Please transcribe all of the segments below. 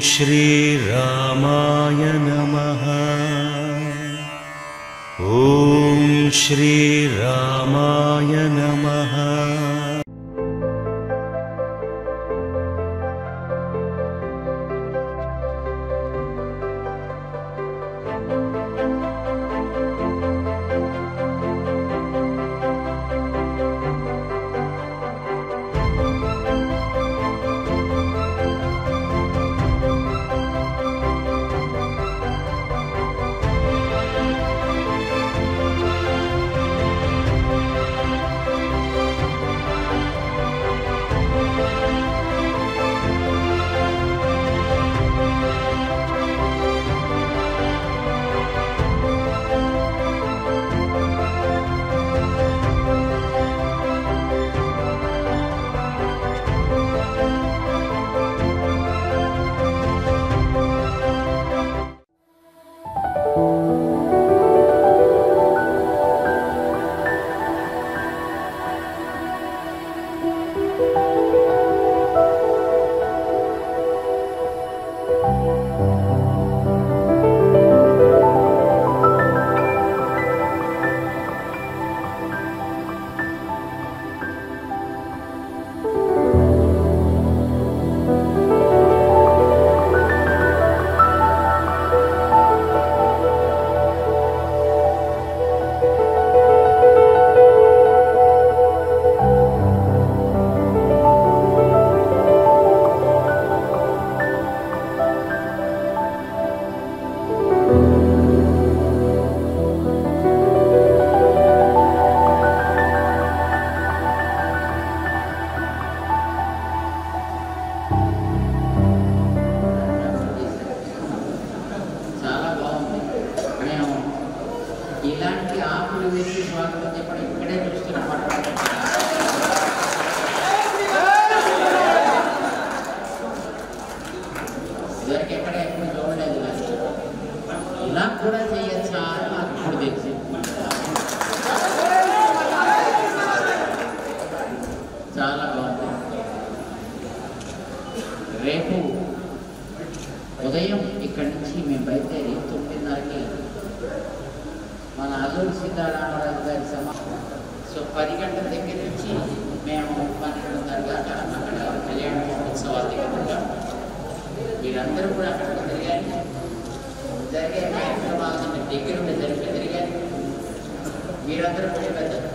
श्रीरामाय नमः। ॐ श्रीरामाय नमः। ఇలాంటి ఆకులు వేసి స్వాగతం చెప్పడం ఇక్కడే చూస్తున్నమాట. ఇదివరకు ఎక్కడ చూడలేదు. ఇలా కూడా చేయొచ్చా అని నాకు ఇప్పుడు తెలిసి చాలా బాగుంది. రేపు ఉదయం ఇక్కడి నుంచి మేము బయలుదేరి 9:30కి మన అల్లూరి సీతారామరాజు గారి సో 10 గంటల దగ్గర నుంచి మేము 12:30 దాకా అక్కడ కళ్యాణ మహోత్సవాల దగ్గర ఉంటాం. మీరందరూ కూడా అక్కడికి తిరిగారు. జరిగే కార్యక్రమాలను దగ్గర ఉండి జరిగారు. మీరందరూ కూడా పెద్దలు.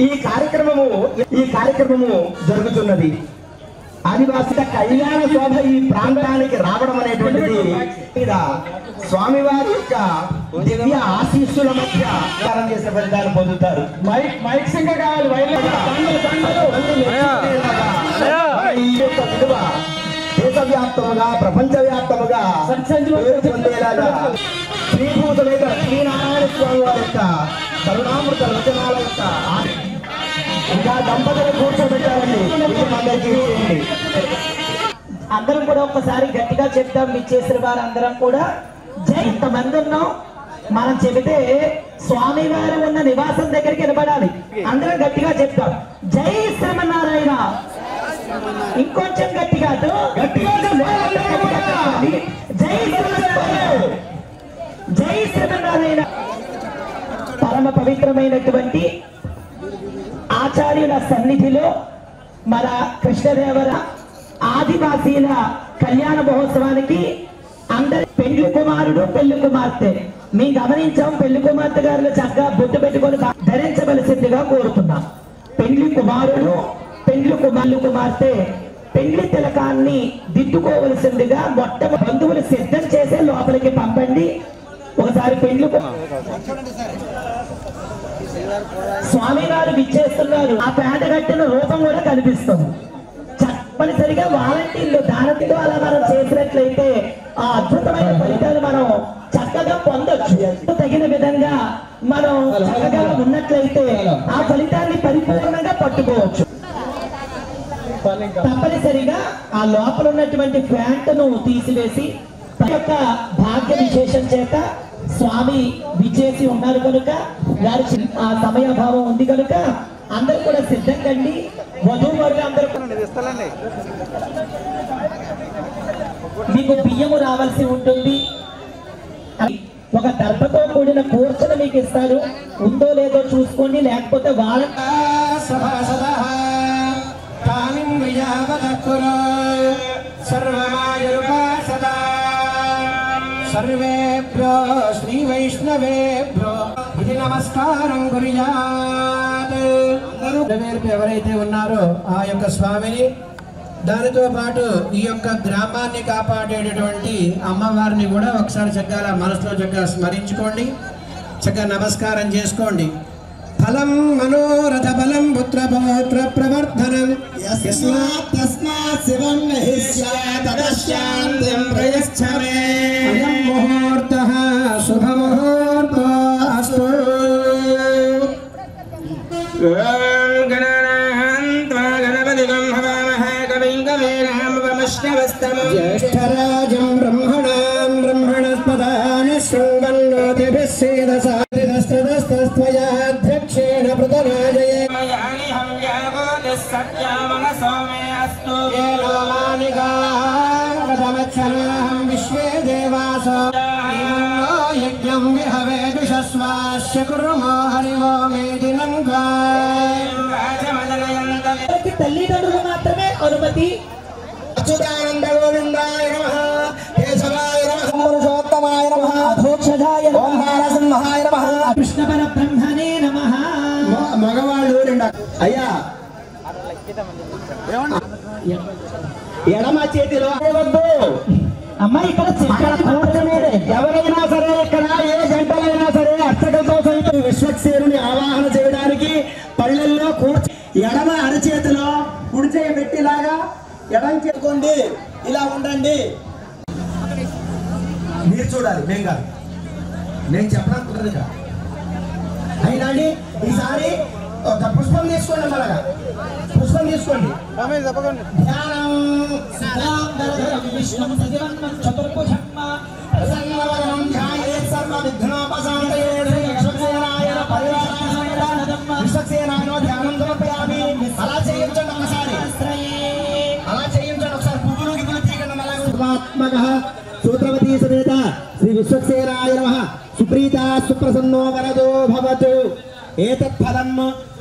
ఈ కార్యక్రమము జరుగుతున్నది. ఆదివాసుల కళ్యాణ శోభ ఈ ప్రాంతానికి రావడం అనేటువంటిది స్వామివారి యొక్క దివ్య ఆశీస్సుల మధ్య చేసిన ఫలితాలు పొందుతారు. మైక్ సింగ కావాలి. ఈ యొక్క విలువ దేశవ్యాప్తముగా ప్రపంచవ్యాప్తముగా పొందేలాగా శ్రీభూతమైన శ్రీనారాయణ స్వామి వారి యొక్క కరుణామృత రచనాల యొక్క ఇంకా దంపతులు కూర్చోబెట్టాలని అందరం కూడా ఒక్కసారి గట్టిగా చెప్తాం. విచ్చేసిన వారందరం కూడా జై. ఇంతమంది ఉన్నాం, మనం చెబితే స్వామి వారు ఉన్న నివాసం దగ్గరికి వినపడాలి. అందరం గట్టిగా చెప్తాం జై శ్రీమన్నారాయణ. ఇంకొంచెం గట్టిగా జై జై శ్రీమన్నారాయణ. పరమ పవిత్రమైనటువంటి ఆచార్యుల సన్నిధిలో మన కృష్ణదేవర ఆదివాసీల కళ్యాణ మహోత్సవానికి అందరి పెళ్లి కుమారుడు పెళ్లి కుమార్తె మేము గమనించాం. పెళ్లి కుమార్తె గారు చక్కగా బొట్టు పెట్టుకొని ధరించవలసిందిగా కోరుతున్నాం. పెళ్లి కుమారుడు పెళ్లి కుమార్తె పెళ్లి తిలకాన్ని దిద్దుకోవలసిందిగా మొట్టమొదటి బంధువులు సిద్ధం చేసే లోపలికి పంపండి. ఒకసారి పెళ్లి స్వామివారు విచ్చేస్తున్నారు. ఆ పేట కట్టిన రూపం కూడా కనిపిస్తుంది. తప్పనిసరిగా వాలంటీర్లు దానితో అలా మనం చేసినట్లయితే ఆ అద్భుతమైన ఫలితాలు మనం చక్కగా పొందొచ్చు. తగిన విధంగా మనం చక్కగా ఉన్నట్లయితే ఆ ఫలితాన్ని పరిపూర్ణంగా పట్టుకోవచ్చు. తప్పనిసరిగా ఆ లోపల ఉన్నటువంటి ప్యాంటును తీసివేసి యొక్క భాగ్య విశేషం చేత స్వామి విచ్చేసి ఉన్నారు కనుక వారి ఆ సమయాభావం ఉంది కనుక అందరూ కూడా సిద్ధం కండి. వధూవరులు అందరూ మీకు బియ్యము రావాల్సి ఉంటుంది. ఒక దర్భతో కూడిన కూర్చొని మీకు ఇస్తారు. ఉందో లేదో చూసుకోండి, లేకపోతే వాళ్ళ సర్వేభ్యో శ్రీ వైష్ణవేభ్యో ఇది నమస్కారం గురియాత్. ఎవరైతే ఉన్నారో ఆ యొక్క స్వామిని, దానితో పాటు ఈ యొక్క గ్రామాన్ని కాపాడేటటువంటి అమ్మవారిని కూడా ఒకసారి చక్కగా మనసులో చక్కగా స్మరించుకోండి, చక్కగా నమస్కారం చేసుకోండి. ఫలం మనోరథ బలం పుత్ర పౌత్ర ప్రవర్ధనం యస్మాత్ శివం తదశాంతిం ప్రయచ్ఛమే. అయం ముహూర్తః శుభముహూర్తో అస్తు. ఓం గణానాన్త్వా గణపతిగం హవామహే కవిం కవీనాముపమశ్రవస్తమం. జ్యేష్ఠరాజం బ్రహ్మణాం బ్రహ్మణస్పదాని శృణ్వన్నోతిభిः సేదసాధ్యక్షేణ ప్రతరాజయే. విశ్వే దేవాసో యజ్ఞం విహవేదుషస్వాస్య కుర్మో హరివో మేదినం. తల్లిదండ్రులు మాత్రమే అనుమతి. అచ్యుతానంద గోవిందాయ నమః, కేశవాయ నమః, పురుషోత్తమాయ నమః, అధోక్షజాయ నమః, ఓంకారసింహాయ నమః, కృష్ణ పరబ్రహ్మణే నమః. మగవాళ్ళు రెండు. అయ్యా ఎడమ చేతిలో వద్దు అమ్మాయి ఇక్కడ ఎవరైనా సరే, ఇక్కడ ఏ జంటలైనా సరే అర్చకతో సైతం విశ్వక్సేనుని ఆవాహన చేయడానికి పళ్ళల్లో కూర్చి ఎడమ అరచేతిలో కుడి చేయి పెట్టిలాగా ఎడం చేసుకోండి. ఇలా ఉండండి. మీరు చూడాలి, మేం కాదు. నేను చెప్పడం కుదరదు కదా. అయినా ఈసారి ఒక పుష్పం తీసుకోండి. మళ్ళా పుష్పం తీసుకోండి. ధ్యానం ధ్యానం సమర్పయామి. అలా చేయించండి ఒకసారి. అలా చేయించండి ఒకసారి. పువ్వులు గివ్వులు తీయకండి. మళ్ళా సూత్రవతీ సమేత శ్రీ విశ్వక్సేనాయ నమః. సుప్రీత సుప్రసన్నో వరదో భవతు. ఏతత్ఫలం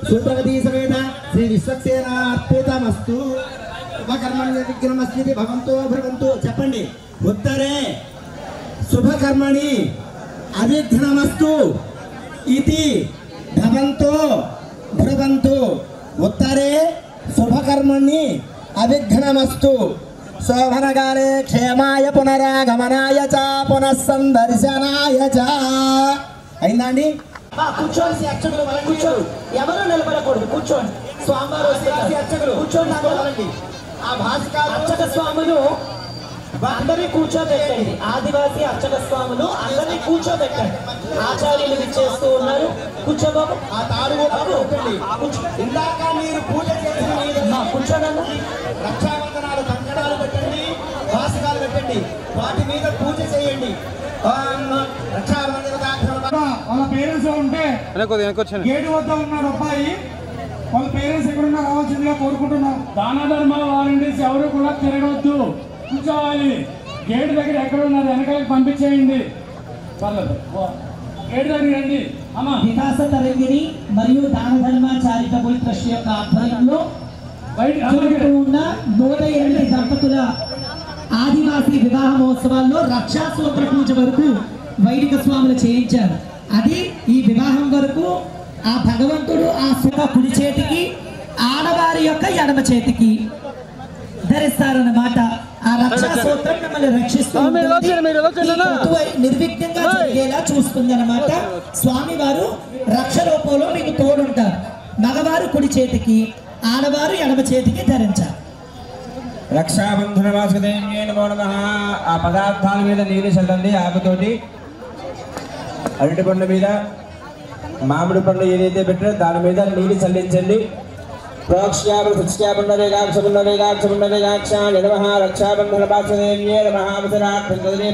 సూత్రవతీ సమేత శ్రీ విశ్వక్సేనార్పితమస్తు. శుభకర్మణ్య విఘ్నమస్మితి భవంతో భవంతు. చెప్పండి. ఉత్తరే శుభకర్మణి అవిఘ్నమస్తు ఇది భవంతో భ్రువంతు ఉత్తరే శుభకర్మణి అవిఘ్నమస్తు శోభనకాలే క్షేమాయ పునరాగమనాయ చ పునఃసందర్శనాయ చ. అయిందా అండి? కూర్చోండి అర్చకులు, కూర్చోండి, ఎవరు నిలబడకూడదు, కూర్చోండి. స్వామివారు అర్చకులు కూర్చోండి. ఆ భాస్కర్ అర్చక స్వాములు అందరినీ కూర్చోబెట్టండి. ఆదివాసీ అర్చక స్వాములు అందరినీ కూర్చోబెట్టండి. ఆచార్యులు చేస్తూ ఉన్నారు. కూర్చోబాబు. ఆ తాడు ఇందాక మీరు పూజ చేసిన కూర్చోడన్నా. రక్షాబంధనాలు కంకణాలు పెట్టండి, వాసకాలు పెట్టండి, వాటి మీద పూజ చేయండి. వాళ్ళ పేరెంట్స్ ఉంటే గేటు వద్ద ఉన్నాడు అబ్బాయి, వాళ్ళ పేరెంట్స్ ఎక్కడున్నా రావాల్సిందిగా కోరుకుంటున్నాం. దాన ధర్మాల వాలంటీర్స్ ఎవరు కూడా తిరగవద్దు, కూర్చోవాలి. గేటు దగ్గర ఎక్కడ ఉన్నారు వెనకాలకి పంపించేయండి. పర్లేదు, గేటు దగ్గర రండి. అమ్మా వికాస తరంగిణి మరియు దాన ధర్మ చారిటబుల్ ట్రస్ట్ యొక్క ఆధ్వర్యంలో ఉన్న 108 దంపతుల ఆదివాసీ వివాహ మహోత్సవాల్లో రక్షాసూత్ర పూజ వరకు వైదిక స్వాములు చేయించారు. అది ఈ వివాహం వరకు ఆ భగవంతుడు ఆ సుఖ కుడి చేతికి, ఆడవారి యొక్క ఎడమ చేతికి ధరిస్తారన్నమాట. ఆ రక్షా సూత్రం మిమ్మల్ని రక్షిస్తూ నిర్విఘ్నంగా జరిగేలా చూస్తుంది అన్నమాట. స్వామి వారు రక్ష రూపంలో మీకు తోడుంటారు. మగవారు కుడి చేతికి, ఆడవారు ఎడమ చేతికి ధరించారు. రక్షాబంధన వాసుదేవ్యే నమో నమః. ఆ పదార్థాల మీద నీరు చల్లండి ఆకుతోటి. అరటి పండు మీద, మామిడి పండు ఏదైతే పెట్టారో దాని మీద నీరు చల్లించండి. రక్షాబంధన వాసుదేవ్యే నమః.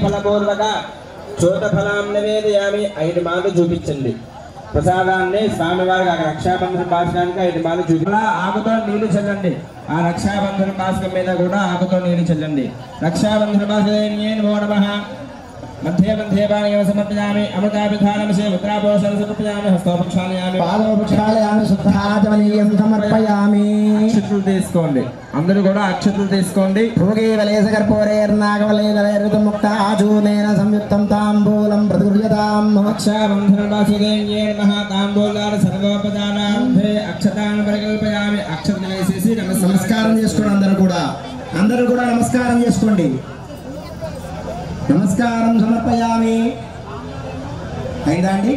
ఫలపూర్వక చోట ఫలాం నివేదయామి. 5 మార్లు చూపించండి ప్రసాదాన్ని స్వామివారికి. ఆ రక్షాబంధన పాశకానికి 5 మార్లు చూపి ఆకుతో నీళ్లు చల్లండి. ఆ రక్షాబంధన పాశకం మీద కూడా ఆకుతో నీళ్లు చల్లండి. రక్షాబంధన వాసుదేవ్యే నమో నమః. మధ్య మధ్య పానీయం సమర్పయామి. అమృతాభిధానమిషే ముద్రాపోషణ సమర్పయామి. హస్తోపక్షాళయామి, పాదోపక్షాళయామి, శుద్ధాచమనీయం సమర్పయామి. అక్షతులు తీసుకోండి, అందరూ కూడా అక్షతులు తీసుకోండి. భోగే వలేస కర్పూరేర్నాగవలేనైర్ముక్త ఆజూనేన సంయుక్తం తాంబూలం ప్రతిగృహ్యతాం. రక్షాబంధన వాసుదేవ్యే నమః. తాంబూలాన్ని సర్వోపదానార్థే అక్షతాన్ని పరికల్పయామి. అక్షతలు వేసేసి నమస్కారం చేసుకోండి. అందరూ కూడా నమస్కారం చేసుకోండి. నమస్కారం సమర్పయామి. అయిందా అండి?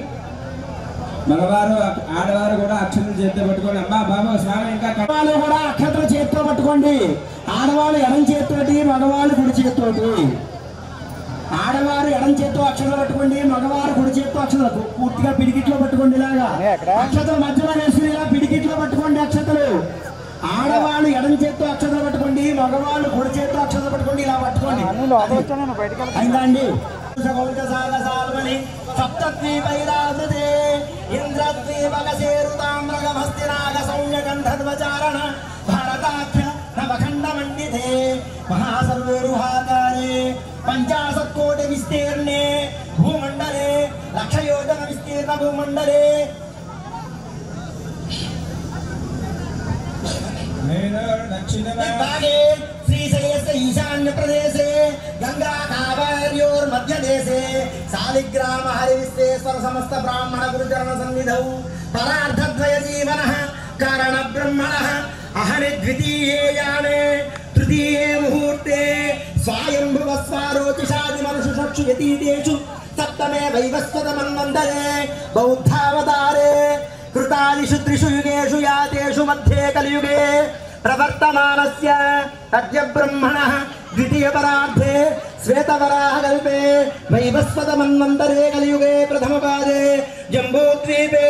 మగవారు ఆడవారు కూడా అక్షతలు చేతితో పట్టుకోండి. అమ్మా బాబా స్వామి ఇంకా వాళ్ళు కూడా అక్షతలు చేతితో పట్టుకోండి. ఆడవాళ్ళు ఎడం చేతితోటి, మగవాళ్ళు కుడి చేతితోటి. ఆడవారు ఎడం చేతితో అక్షతలు పట్టుకోండి, మగవారు కుడి చేతితో అక్షతలు పూర్తిగా పిడికిట్లో పట్టుకోండి. ఇలాగా అక్షతలు మధ్యలో వేసుకుని ఇలా పిడికిట్లో పట్టుకోండి అక్షతలు. ఆడవాళ్ళు ఎడం చేత్తో అక్షతలు పట్టుకోండి, మగవాళ్ళు కుడి చేత్తో అక్షతలు పట్టుకోండి. ఇలా పట్టుకోండి. అయిందా అండి? సప్తద్వీపైరావృతే ఇంద్రద్వీపగసేరుతామ్రగమస్తినాగసౌమ్యగంధర్వచారణ భారతాఖ్య నవఖండమండితే మహాసర్వేరుహాకారే 50 కోటి విస్తీర్ణే భూమండలే లక్షయోజన విస్తీర్ణ భూమండలే विभागे श्रीशैलस्य ईशान्य प्रदेशे गंगा कावेर्योर मध्य देशे शालिग्राम हरिविश्वेश्वर समस्त ब्राह्मण गुरुचरण सन्निधौ परार्धद्वय जीवनः कारण ब्रह्मणः अहनि द्वितीये याने तृतीये मुहूर्ते स्वायंभुव स्वारोचिषादि मनुषुषक्षु यतीतेषु सप्तमे वैवस्वत मन्वन्तरे बौद्धावतारे कृतादिषु 3 युगेषु यातेषु मध्ये कलियुगे प्रवर्तमानस्य अद्य ब्रह्मणः द्वितीय परार्धे श्वेतवराहकल्पे वैवस्वत मन्वन्तरे कलियुगे प्रथमपादे जम्बूद्वीपे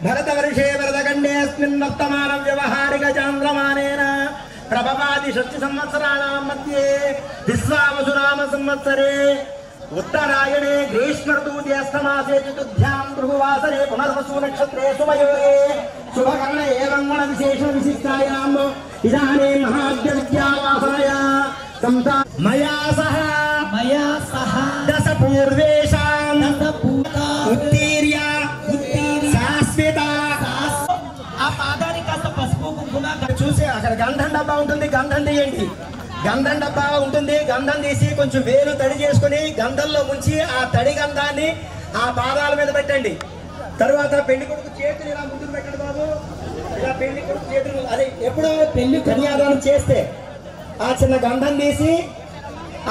भरतवर्षे भरतखण्डेऽस्मिन् वर्तमान व्यवहारिक चान्द्रमानेन प्रभवादि 6 संवत्सराणां मध्ये विश्वावसुनाम संवत्सरे उत्तरायणे ग्रीष्म ऋतु ज्येष्ठमासे चतुर्थ्यां भृगुवासरे पुनर्वसु नक्षत्रे शुभयोगे शुभकर्ण एवं गण विशेष विशिष्टायाम् इदानीं महाद्यविद्यावासाय मया सह दश पूर्वेषां उत्तीर्य शाश्वता ఆ పాదానికి కాస్త పసుపు కుంకుమ చూసి అక్కడ గంధం డబ్బా ఉంటుంది, గంధం తీయండి. గంధం డబ్బా ఉంటుంది, గంధం తీసి కొంచెం వేలు తడి చేసుకుని గంధంలో ముంచి ఆ తడి గంధాన్ని ఆ పాదాల మీద పెట్టండి. తరువాత పెళ్లి కొడుకు చేతులు ఇలా ముందుకు పెట్టండి బాబు. ఇలా పెళ్లి కొడుకు చేతులు అదే ఎప్పుడు పెళ్లి కన్యాదానం చేస్తే ఆ చిన్న గంధం తీసి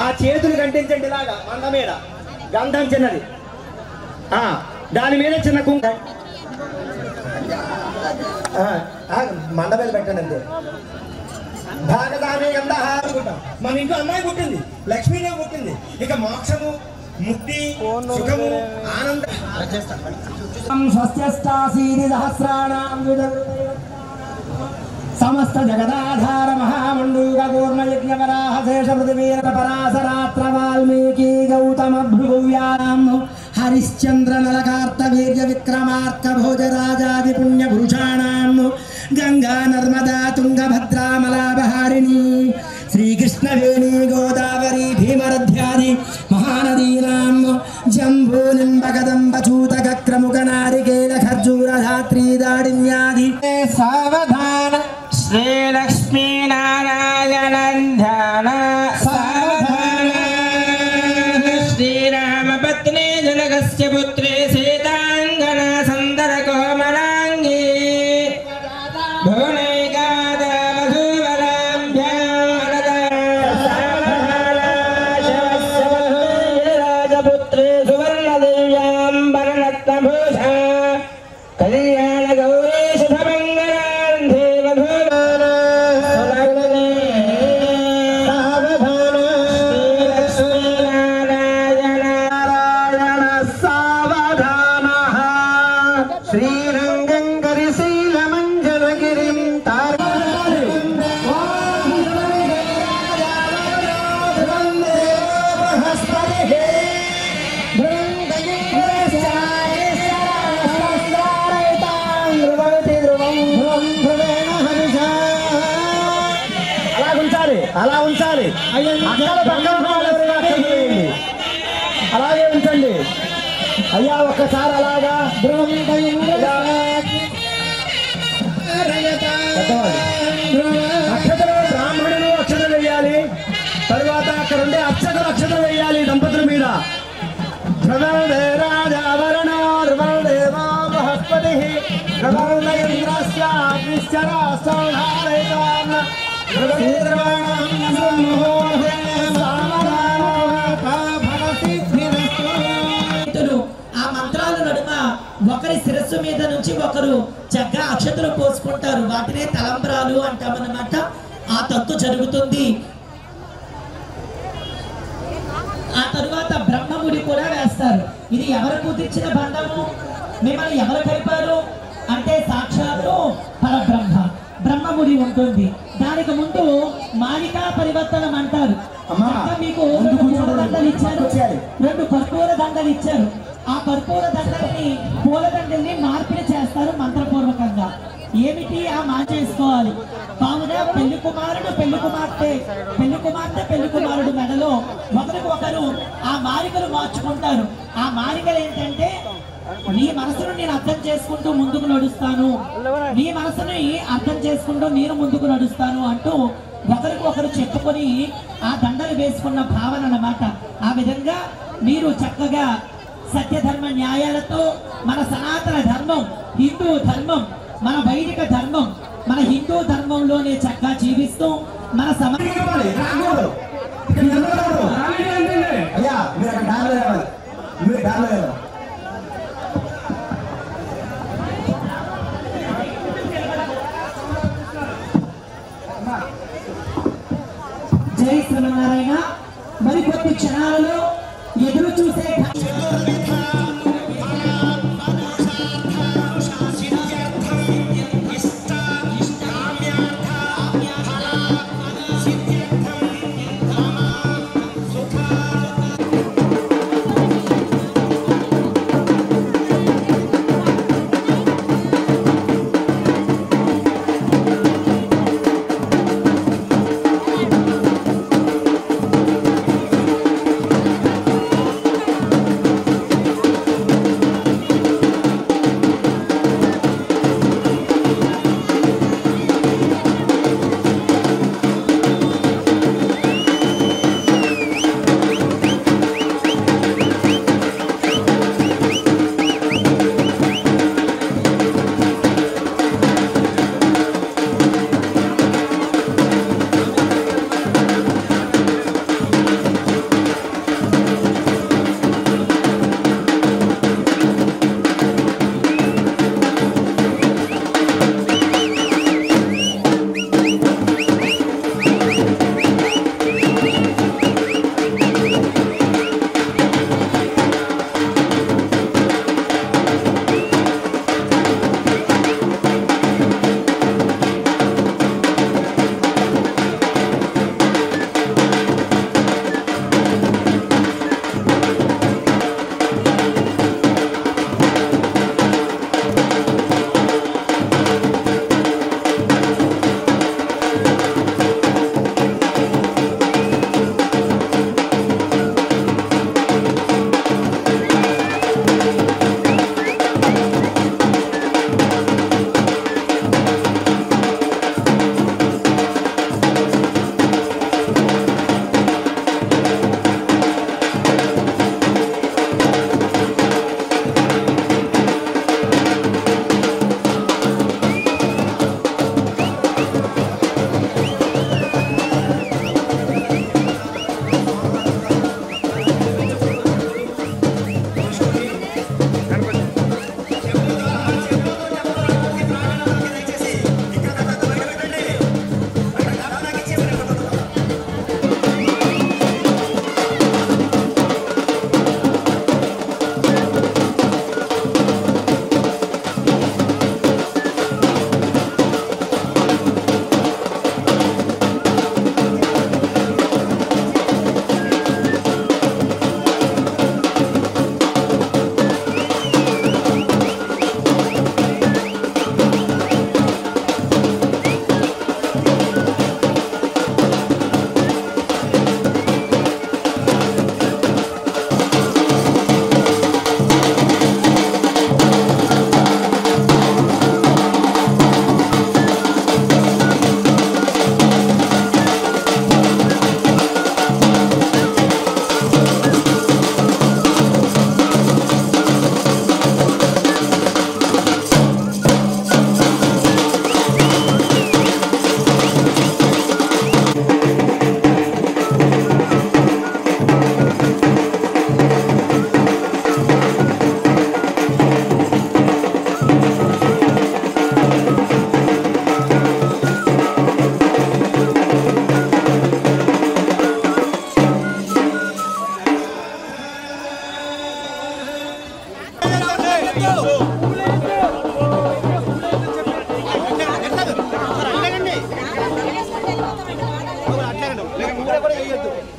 ఆ చేతులు కంటించండి ఇలాగా మంద మీద గంధం చిన్నది దాని మీద చిన్న కుంక మంద మీద పెట్టండి అంతే. భాగదానే గంధ అనుకుంటాం. మన ఇంట్లో అమ్మాయి పుట్టింది, లక్ష్మీదేవి పుట్టింది, ఇక మోక్షము ముక్తి సుఖము ఆనందం. సమస్త జగదాధార మహామండూక కూర్మ యజ్ఞవరాహ శేష పృథివీర పరాశరాత్ర వాల్మీకి గౌతమ భృగువ్యాం హరిశ్చంద్ర నలకార్త వీర్య విక్రమార్క భోజరాజాది పుణ్య పురుషాణాం గంగా నర్మదా తుంగభద్రా మలాబహారిణి శ్రీకృష్ణవేణి గోదావరి భీమరథ్యాది మహానదీనాం జంబూ నింబకదంబ చూతక క్రముక నారికేల ఖర్జూర ధాత్రీ దాడిన్యాది సావధాన శ్రీలక్ష్మీనారాయణ ధ్యాన సావధాన శ్రీరామపత్ని జనకస్య పుత్రే సీతాంగన సుందర కోమలాంగీ అలా ఉంచాలి. అలాగే ఉంచండి అయ్యా. ఒక్కసారి అలాగా అక్షతలు బ్రాహ్మణులు అక్షతలు వేయాలి. తరువాత అక్కడ ఉండే అక్షతలు అక్షతలు వేయాలి దంపతుల మీద. ఆ మంత్రాల నడుమ ఒకరి శిరస్సు మీద నుంచి ఒకరు చక్కగా అక్షతలు పోసుకుంటారు. వాటినే తలంబ్రాలు అంటామన్నమాట. ఆ తంతు జరుగుతుంది. ఆ తరువాత బ్రహ్మముడి కూడా వేస్తారు. ఇది ఎవరు కుదిర్చిన బంధము? మిమ్మల్ని ఎవరు కలిపారు అంటే సాక్షాత్తు పరబ్రహ్మ బ్రహ్మముడి ఉంటుంది. దానికి ముందు మాలికా పరివర్తనం అంటారు. మీకు 2 పూల దండలు ఇచ్చారు, 2 కర్పూర దండలు ఇచ్చారు. ఆ కర్పూర దండల్ని పూలదండల్ని మార్పిడి చేస్తారు మంత్రపూర్వకంగా. ఏమిటి ఆ చేసుకోవాలి కావున పెళ్లి కుమారుడు పెళ్లి కుమార్తె పెళ్లి కుమారుడు మెడలో ఒకరికి ఒకరు ఆ మాలికలు మార్చుకుంటారు. ఆ మాలికలు ఏంటంటే నీ మనసును నేను అర్థం చేసుకుంటూ ముందుకు నడుస్తాను, నీ మనసుని అర్థం చేసుకుంటూ నేను ముందుకు నడుస్తాను అంటూ ఒకరికి ఒకరు చెప్పుకొని ఆ దండలు వేసుకున్న భావన అన్నమాట. ఆ విధంగా మీరు చక్కగా సత్యధర్మ న్యాయాలతో మన సనాతన ధర్మం, హిందూ ధర్మం, మన వైదిక ధర్మం, మన హిందూ ధర్మంలోనే చక్కగా జీవిస్తూ మన జై శ్రీమన్నారాయణ. మరికొద్ది క్షణాలలో ఎదురు చూసే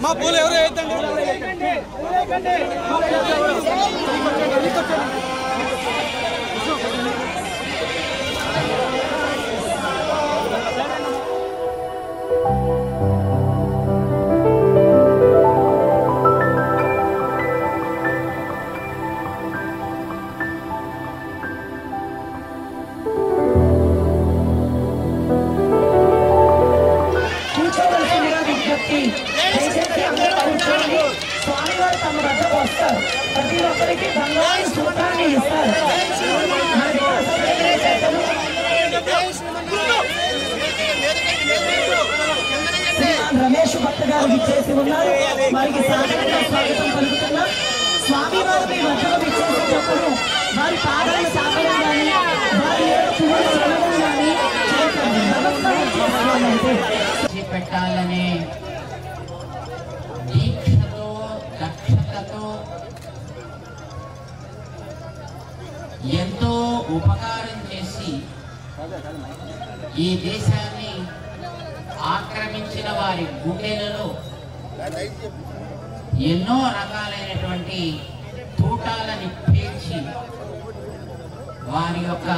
మా పూలు ఎవరు వేయద్దండి. స్వామివారు తమ వద్దకు వస్తారు. ప్రతి ఒక్కరికి బంగారు సూత్రాన్ని ఇస్తారు. రమేష్ భట్ గారు విచ్చేసి ఉన్నారు. వారికి సాధారణంగా స్వాగతం పలుకుతున్నాం. స్వామివారు మీ వద్దకు విచ్చేసేటప్పుడు వారి పాదాలు సాగడం కానీ వారి పువ్వులు చదవడం కానీ చేయండి. నమస్కారం చేసుకోవాలంటే పెట్టాలనే దీక్షతో దక్షతతో ఎంతో ఉపకారం చేసి ఈ దేశాన్ని ఆక్రమించిన వారి గుండెలలో ఎన్నో రకాలైనటువంటి తూటాలని పేర్చి వారి యొక్క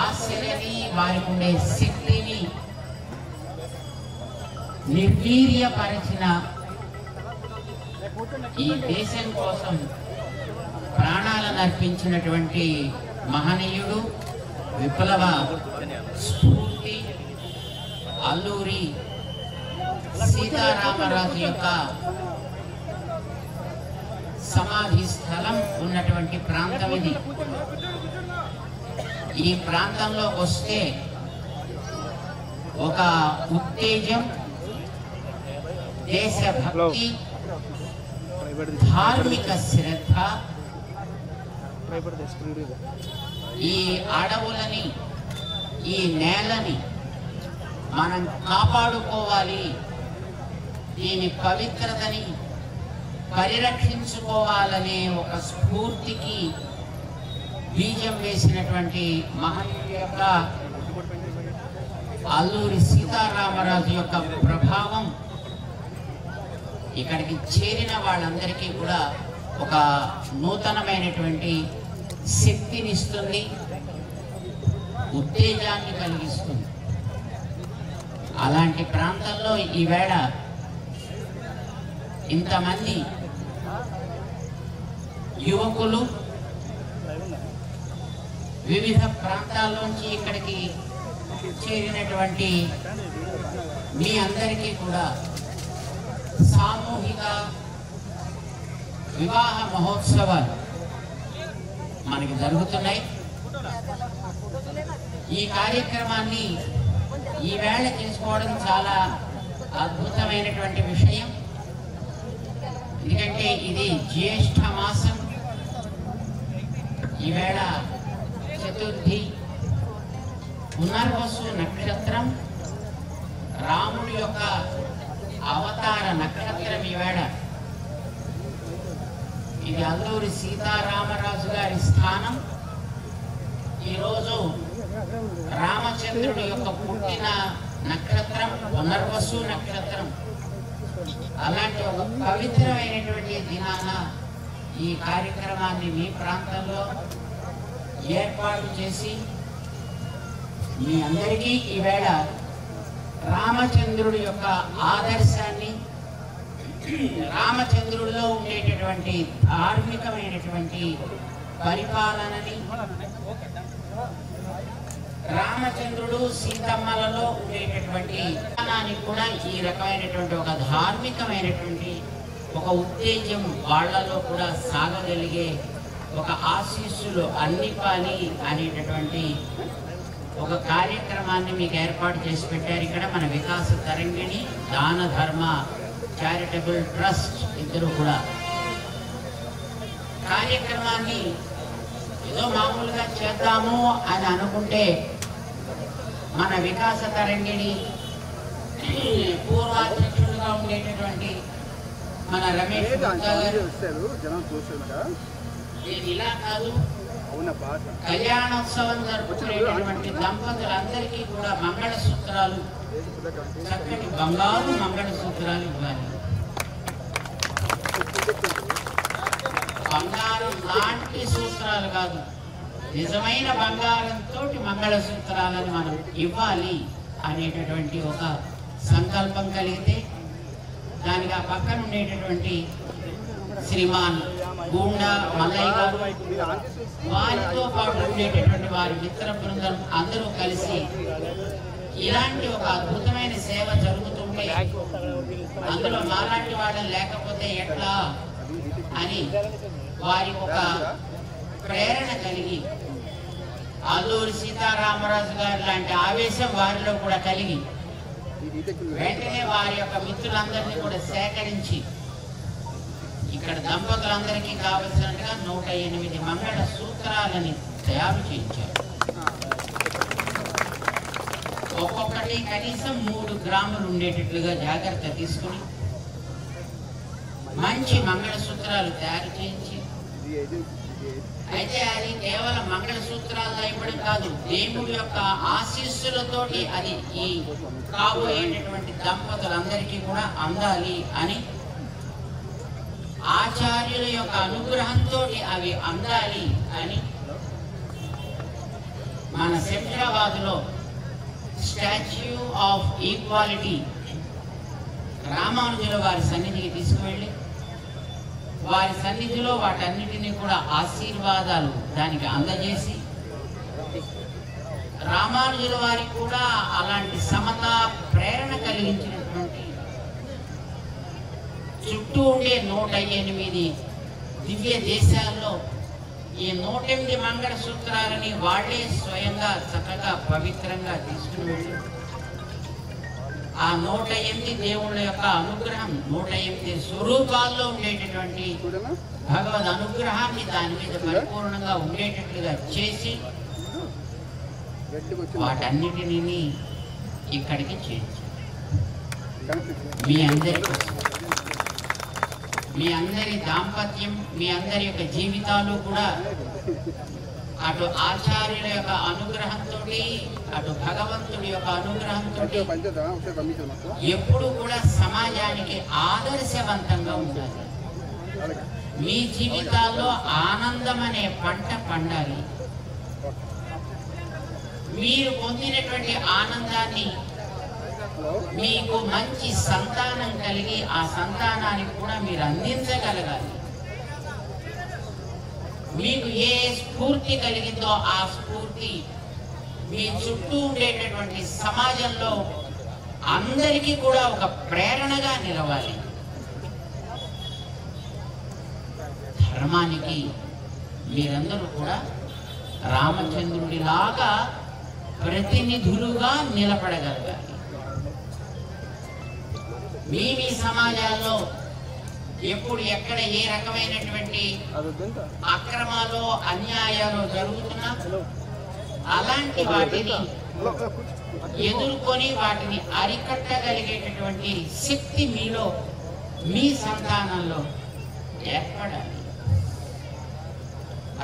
ఆశలని వారికి ఉండే శక్తిని నిర్వీర్యపరిచిన ఈ దేశం కోసం ప్రాణాలను అర్పించినటువంటి మహనీయుడు విప్లవ స్ఫూర్తి అల్లూరి సీతారామరాజు యొక్క సమాధి స్థలం ఉన్నటువంటి ప్రాంతం ఇది. ఈ ప్రాంతంలోకి వస్తే ఒక ఉత్తేజం, దేశభక్తి, ధార్మిక శ్రద్ధ, ఈ అడవులని ఈ నేలని మనం కాపాడుకోవాలి, దీని పవిత్రతని పరిరక్షించుకోవాలనే ఒక స్ఫూర్తికి బీజం వేసినటువంటి మహనీయుడి యొక్క అల్లూరి సీతారామరాజు యొక్క ప్రభావం ఇక్కడికి చేరిన వాళ్ళందరికీ కూడా ఒక నూతనమైనటువంటి శక్తినిస్తుంది, ఉత్తేజాన్ని కలిగిస్తుంది. అలాంటి ప్రాంతంలో ఈవేళ ఇంతమంది యువకులు వివిధ ప్రాంతాల్లోంచి ఇక్కడికి చేరినటువంటి మీ అందరికీ కూడా సామూహిక వివాహ మహోత్సవాలు మనకి జరుగుతున్నాయి. ఈ కార్యక్రమాన్ని ఈవేళ చేసుకోవడం చాలా అద్భుతమైనటువంటి విషయం. ఎందుకంటే ఇది జ్యేష్ఠ మాసం, ఈవేళ చతుర్థి, పునర్వసు నక్షత్రం, రాముడి యొక్క అవతార నక్షత్రం ఈవేళ. ఇది అల్లూరి సీతారామరాజు గారి స్థానం. ఈరోజు రామచంద్రుడి యొక్క పుట్టిన నక్షత్రం పునర్వసు నక్షత్రం. అలాంటి ఒక పవిత్రమైనటువంటి దినాన ఈ కార్యక్రమాన్ని మీ ప్రాంతంలో ఏర్పాటు చేసి మీ అందరికీ ఈవేళ రామచంద్రుడి యొక్క ఆదర్శాన్ని, రామచంద్రుడిలో ఉండేటటువంటి ధార్మికమైనటువంటి పరిపాలనని, రామచంద్రుడు సీతమ్మలలో ఉండేటటువంటి విధానాన్ని కూడా ఈ రకమైనటువంటి ఒక ధార్మికమైనటువంటి ఒక ఉత్తేజం వాళ్ళలో కూడా సాగగలిగే ఒక ఆశీస్సులు అన్నిపాలి అనేటటువంటి ఒక కార్యక్రమాన్ని మీకు ఏర్పాటు చేసి పెట్టారు. ఇక్కడ మన వికాస తరంగిణి దాన ధర్మ చారిటబుల్ ట్రస్ట్ ఇద్దరు కూడా కార్యక్రమాన్ని ఏదో మామూలుగా చేద్దాము అని అనుకుంటే మన వికాస తరంగిణి పూర్వాధ్యక్షులుగా ఉండేటటువంటి మన రమేష్ గుప్తా గారు, నేను ఇలా కాదు, కళ్యాణోత్సవం జరుపుకునేటటువంటి దంపతులందరికీ కూడా మంగళసూత్రాలు, చక్కటి బంగారు మంగళసూత్రాలు ఇవ్వాలి. బంగారం లాంటి సూత్రాలు కాదు, నిజమైన బంగారంతో మంగళసూత్రాలను మనం ఇవ్వాలి అనేటటువంటి ఒక సంకల్పం కలిగితే దానికి ఆ పక్కన ఉండేటటువంటి శ్రీమాన్ గూండా మల్లయ్య గారు, వారితో పాటు ఉండేటటువంటి వారి మిత్ర బృందం అందరూ కలిసి ఇలాంటి ఒక అద్భుతమైన సేవ జరుగుతుంటే అందులో మాలాంటి వాళ్ళని లేకపోతే ఎట్లా అని వారి ఒక ప్రేరణ కలిగి అల్లూరి సీతారామరాజు గారు లాంటి ఆవేశం వారిలో కూడా కలిగి వెంటనే వారి యొక్క మిత్రులందరినీ కూడా సేకరించి ఇక్కడ దంపతులందరికీ కావలసినట్టుగా 108 మంగళ సూత్రాలని తయారు చేయించారు. ఒక్కొక్కటి కనీసం 3 గ్రాములు ఉండేటట్లుగా జాగ్రత్త తీసుకుని మంచి మంగళసూత్రాలు తయారు చేయించి, అయితే అది కేవలం మంగళసూత్రాలు ఇవ్వడం కాదు, దేవుడి యొక్క ఆశీస్సులతోటి అది ఈ కాబోయేటటువంటి దంపతులందరికీ కూడా అందాలి అని, ఆచార్యుల యొక్క అనుగ్రహంతో అవి అందాలి అని మన శంషాబాద్లో స్టాచ్యూ ఆఫ్ ఈక్వాలిటీ రామానుజుల వారి సన్నిధికి తీసుకువెళ్ళి వారి సన్నిధిలో వాటన్నిటినీ కూడా ఆశీర్వాదాలు దానికి అందజేసి, రామానుజుల వారికి కూడా అలాంటి సమత ప్రేరణ కలిగించినటువంటి చుట్టూ ఉండే 108 దివ్య దేశాల్లో ఈ 108 మంగళ సూత్రాలని వాళ్ళే స్వయంగా చక్కగా పవిత్రంగా తీసుకుని వెళ్ళి ఆ 108 దేవుళ్ళ యొక్క అనుగ్రహం, 108 స్వరూపాల్లో ఉండేటటువంటి భగవద్ అనుగ్రహాన్ని దాని మీద పరిపూర్ణంగా ఉండేటట్లుగా చేసి వాటన్నిటినీ ఇక్కడికి చేర్చారు. మీ అందరి దాంపత్యం, మీ అందరి యొక్క జీవితాలు కూడా అటు ఆచార్యుల యొక్క అనుగ్రహంతో, అటు భగవంతుడి యొక్క అనుగ్రహంతో ఎప్పుడు కూడా సమాజానికి ఆదర్శవంతంగా ఉండాలి. మీ జీవితాల్లో ఆనందం అనే పంట పండాలి. మీరు పొందినటువంటి ఆనందాన్ని మీకు మంచి సంతానం కలిగి ఆ సంతానానికి కూడా మీరు అందించగలగాలి. మీకు ఏ స్ఫూర్తి కలిగిందో ఆ స్ఫూర్తి మీ చుట్టూ ఉండేటటువంటి సమాజంలో అందరికీ కూడా ఒక ప్రేరణగా నిలవాలి. ధర్మానికి మీరందరూ కూడా రామచంద్రుడిలాగా ప్రతినిధులుగా నిలబడగలగాలి. మీ సమాజాల్లో ఎప్పుడు ఎక్కడ ఏ రకమైనటువంటి అక్రమాలు అన్యాయాలు జరుగుతున్నా అలాంటి వాటిని ఎదుర్కొని వాటిని అరికట్టగలిగేటటువంటి శక్తి మీలో, మీ సంతానంలో ఏర్పడాలి.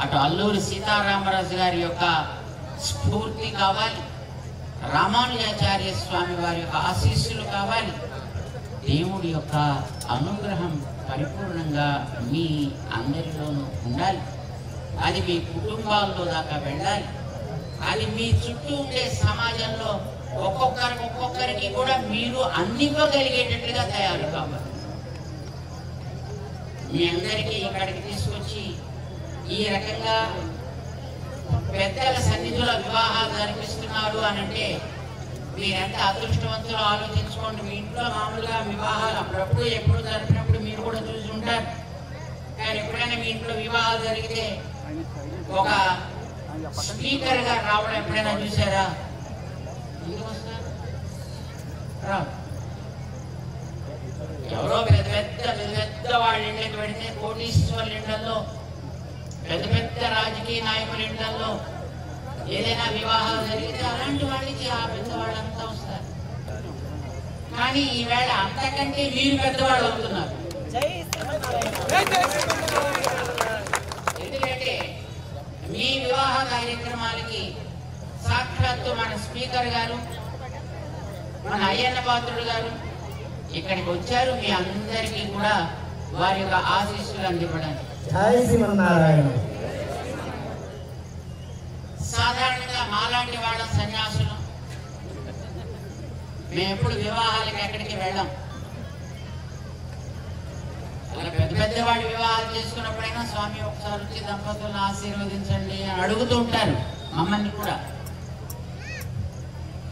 అటు అల్లూరి సీతారామరాజు గారి యొక్క స్ఫూర్తి కావాలి, రామానుజాచార్య స్వామి వారి యొక్క ఆశీస్సులు కావాలి, దేవుడి యొక్క అనుగ్రహం పరిపూర్ణంగా మీ అందరిలోనూ ఉండాలి. అది మీ కుటుంబాల్లో దాకా వెళ్ళాలి. అది మీ చుట్టూ ఉండే సమాజంలో ఒక్కొక్కరికి కూడా మీరు అందివ్వగలిగేటట్టుగా తయారు కావాలి. మీ అందరికీ ఇక్కడికి తీసుకొచ్చి ఈ రకంగా పెద్దల సన్నిధుల వివాహాలు జరిపిస్తున్నారు అని అంటే మీరెంత అదృష్టవంతులు ఆలోచించుకోండి. మీ ఇంట్లో మామూలుగా వివాహాలు అప్పుడప్పుడు ఎప్పుడు జరిపినప్పుడు మీరు కూడా చూసి ఉంటారు. కానీ ఎప్పుడైనా మీ ఇంట్లో వివాహాలు జరిగితే ఒక స్పీకర్ గా రావడం ఎప్పుడైనా చూసారా? ఎందుకు వస్తారు? ఎవరో పెద్ద వాళ్ళ ఇంటికి పెడితే, కోటీశ్వర్ల ఇళ్లలో, పెద్ద రాజకీయ నాయకుల ఇళ్లలో ఏదైనా వివాహాలు జరిగితే అలాంటి వాళ్ళకి ఆ పెద్దవాళ్ళంతా వస్తారు. కానీ ఈవేళ అంతకంటే మీరు పెద్దవాళ్ళు అవుతున్నారు. ఎందుకంటే అయ్యన్న పాత్రుడు గారు ఇక్కడికి వచ్చారు. మీ అందరికీ కూడా వారి యొక్క ఆశీస్సులు అందివ్వడానికి. జై శ్రీమన్నారాయణ. సాధారణంగా మాలాంటి వాళ్ళ సన్యాసులు మేము ఎప్పుడు వివాహాలకు ఎక్కడికి వెళ్ళాం. అలా పెద్ద పెద్ద వాడి వివాహాలు చేసుకున్నప్పుడైనా స్వామి ఒకసారి వచ్చి దంపతులను ఆశీర్వదించండి అని అడుగుతూ ఉంటారు మమ్మల్ని కూడా.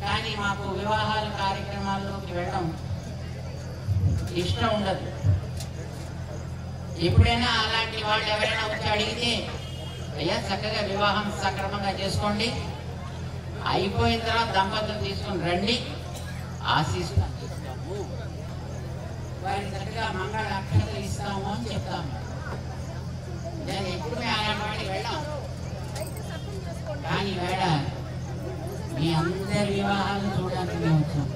కానీ మాకు వివాహాల కార్యక్రమాల్లోకి వెళ్ళడం ఇష్టం ఉండదు. ఎప్పుడైనా అలాంటి వాళ్ళు ఎవరైనా వచ్చి అడిగితే అయ్యా చక్కగా వివాహం సక్రమంగా చేసుకోండి, అయిపోయిన తర్వాత దంపతులు తీసుకుని రండి, ఆశీస్సులు అందిస్తాము, వారికి చక్కగా మంగళ అక్షతలు ఇస్తాము అని చెప్తాము. నేను ఎప్పుడు మేము అలాంటి వాడికి వెళ్ళాం. కానీ వేళ మీ అందరి వివాహాలు చూడడానికి మేము వచ్చాం.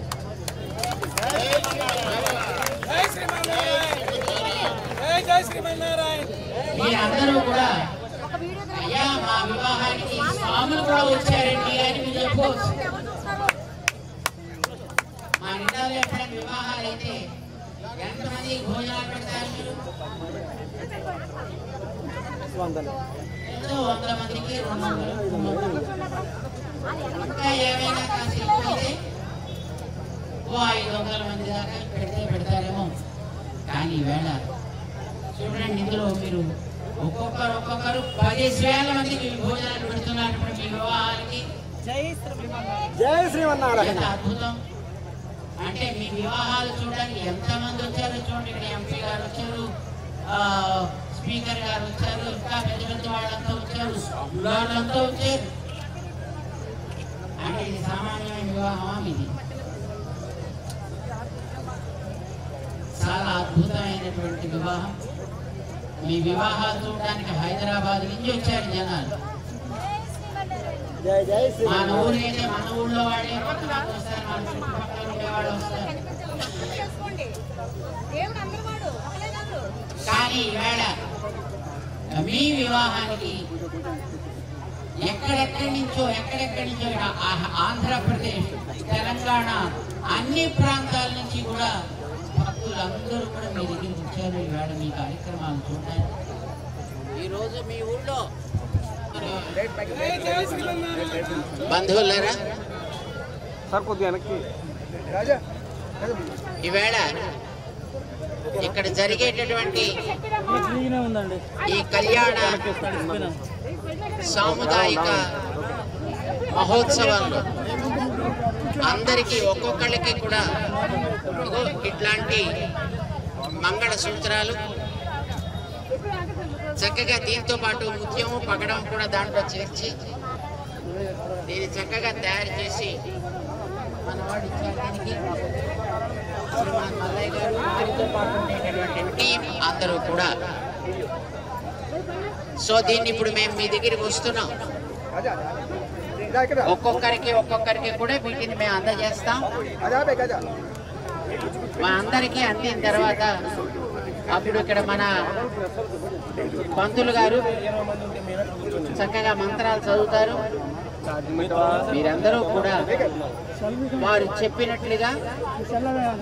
మీరందరూ కూడా అయ్యా మా వివాహానికి స్వాములు కూడా వచ్చారండి అని మీరు చెప్పుకోవచ్చు. మా ఇంట్లో ఎప్పుడైనా వివాహాలు అయితే ఎంతమంది భోజనాలు పెడతారు మీరు? ఏదో 100 మందికి 200 ఇంకా ఏమైనా కాస్త ఎక్కువైతే 500 మంది దాకా పెడతారేమో. కానీ ఈవేళ చూడండి, ఇందులో మీరు ఒక్కొక్కరు 10,000 మందికి భోజనాలు పెడుతున్నారు మీ వివాహాలకి. జై శ్రీమన్నారాయణ. అద్భుతం. అంటే మీ వివాహాలు చూడడానికి ఎంతమంది వచ్చారో చూడండి. ఇక్కడ ఎంపీ గారు వచ్చారు, స్పీకర్ గారు వచ్చారు, ఇంకా పెద్ద పెద్ద వాళ్ళంతా వచ్చారు, వాళ్ళంతా వచ్చారు. అంటే ఇది సామాన్యమైన వివాహమా? ఇది చాలా అద్భుతమైనటువంటి వివాహం. మీ వివాహాలు చూడడానికి హైదరాబాద్ నుంచి వచ్చారు జనాలు. మన ఊరికైతే మన ఊళ్ళో వాళ్ళే వస్తారు, మన చుట్టుపక్కల ఉండేవాళ్ళు వస్తారు. కానీ ఈవేళ మీ వివాహానికి ఎక్కడెక్కడి నుంచో ఆంధ్రప్రదేశ్, తెలంగాణ అన్ని ప్రాంతాల నుంచి కూడా భక్తులందరూ కూడా మీ దగ్గరికి వచ్చారు ఈవేళ మీ కార్యక్రమాలు చూడడానికి. ఈరోజు మీ ఊళ్ళో బంధువులరా ఈవేళ ఇక్కడ జరిగేటటువంటి ఈ కళ్యాణ సాముదాయిక మహోత్సవాల్లో అందరికీ ఒక్కొక్కళ్ళకి కూడా ఇట్లాంటి మంగళ సూత్రాలు చక్కగా దీంతో పాటు ముత్యము పగడం కూడా దాంట్లో చేర్చి దీన్ని చక్కగా తయారు చేసి మనవాడు ఇచ్చారు. దీనికి శ్రీమాన్ మల్లయ్య గారు, వారితో పాటు ఉండేటటువంటి టీం అందరూ కూడా. సో దీన్ని ఇప్పుడు మేము మీ దగ్గరికి వస్తున్నాం. ఒక్కొక్కరికి కూడా వీటిని మేము అందజేస్తాం. మా అందరికీ అందిన తర్వాత అప్పుడు ఇక్కడ మన పంతులు గారు చక్కగా మంత్రాలు చదువుతారు. మీరందరూ కూడా వారు చెప్పినట్లుగా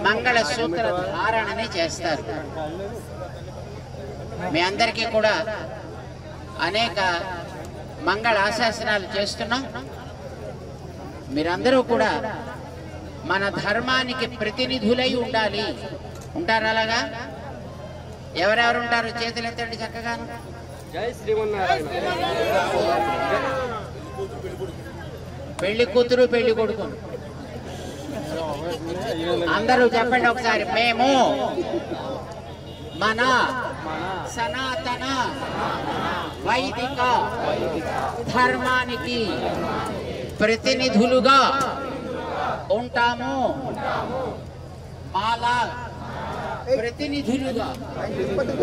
మంగళసూత్ర ధారణని చేస్తారు. మీ అందరికీ కూడా అనేక మంగళ ఆశాసనాలు చేస్తున్నాం. మీరందరూ కూడా మన ధర్మానికి ప్రతినిధులై ఉండాలి. ఉంటారు అలాగా? ఎవరెవరు ఉంటారు చేతులు ఎత్తండి చక్కగా. జై శ్రీమన్నారాయణ. పెళ్లి కూతురు పెళ్లి కొడుకు అందరూ చెప్పండి ఒకసారి. మేము మన సనాతన వైదిక ధర్మానికి ప్రతినిధులుగా ఉంటాము. మాలా ప్రతినిధులుగా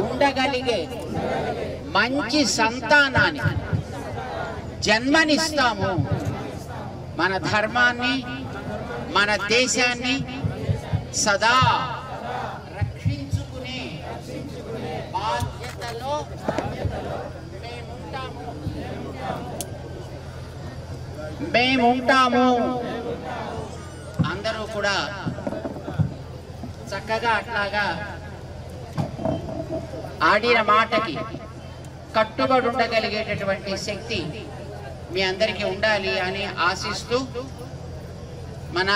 ఉండగలిగే మంచి సంతానాన్ని జన్మనిస్తాము. మన ధర్మాన్ని, మన దేశాన్ని సదా రక్షించుకునే బాధ్యతలో మేముంటాము. అందరూ కూడా చక్కగా అట్లాగా ఆడిన మాటకి కట్టుబడి ఉండగలిగేటటువంటి శక్తి మీ అందరికీ ఉండాలి అని ఆశిస్తూ మన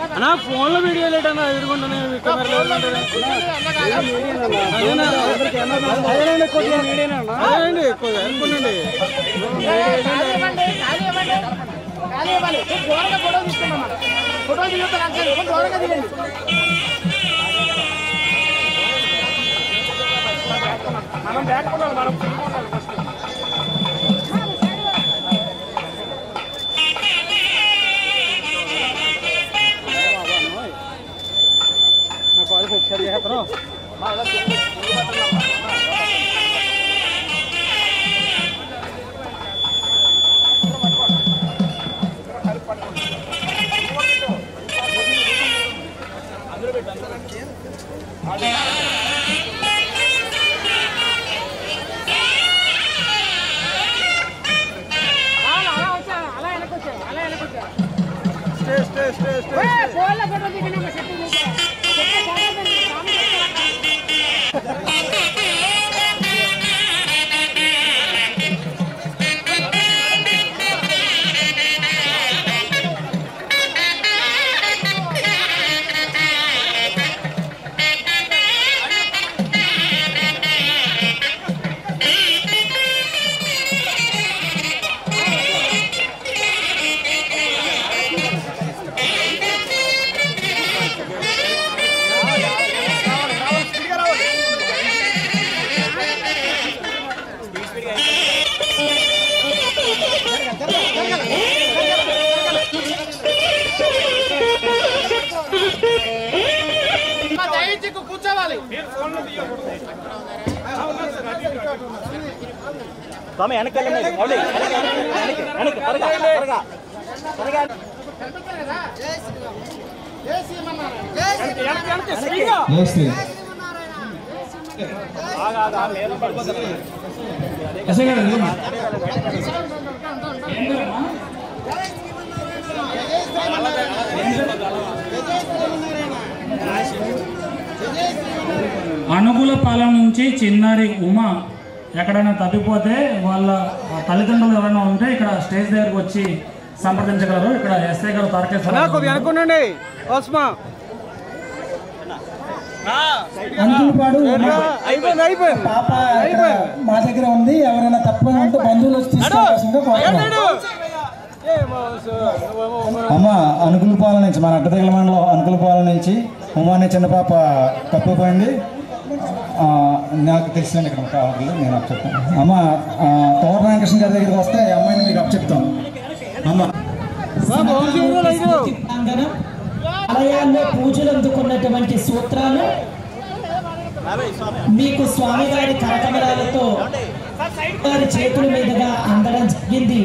అన్నా ఫోన్లో వీడియో లేటన్నా ఎదుర్కొంటానే అదేనండి ఎక్కువ అనుకోండి మనం బ్యాక్ మనం ఒకసారి చేస్తాను స్వామి వెనకాల అనుగులపాలెం నుంచి చిన్నారి ఉమా ఎక్కడైనా తప్పిపోతే వాళ్ళ తల్లిదండ్రులు ఎవరైనా ఉంటే ఇక్కడ స్టేజ్ దగ్గరకు వచ్చి సంప్రదించగలరు. ఇక్కడ ఎస్ఐ గారు తారకేశ్వర అనుకోండి అనుకులపాడు పాప ఇక్కడ మా దగ్గర ఉంది. ఎవరైనా తప్ప ఉంటే బంధువులు వచ్చి తీసుకోవాల్సిందిగా కోరుతున్నాం. అమ్మ అనుకులపాలెం నుంచి మన అడ్డతెగల మండలం అనుకులపాలెం నుంచి ఉమానే చిన్న పాప తప్పిపోయింది. నాకు తెలిసిందండి ఇక్కడ కావాలి, నేను అప్ చెప్తాను. అమ్మ తోట రామకృష్ణ గారి దగ్గరికి వస్తే అమ్మాయిని మీకు అప్ చెప్తాను. అమ్మ ఆలయాల్లో పూజలు అందుకున్నటువంటి సూత్రాలు మీకు స్వామి గారి కరకమలాలతో వారి చేతుల మీదుగా అందడం జరిగింది.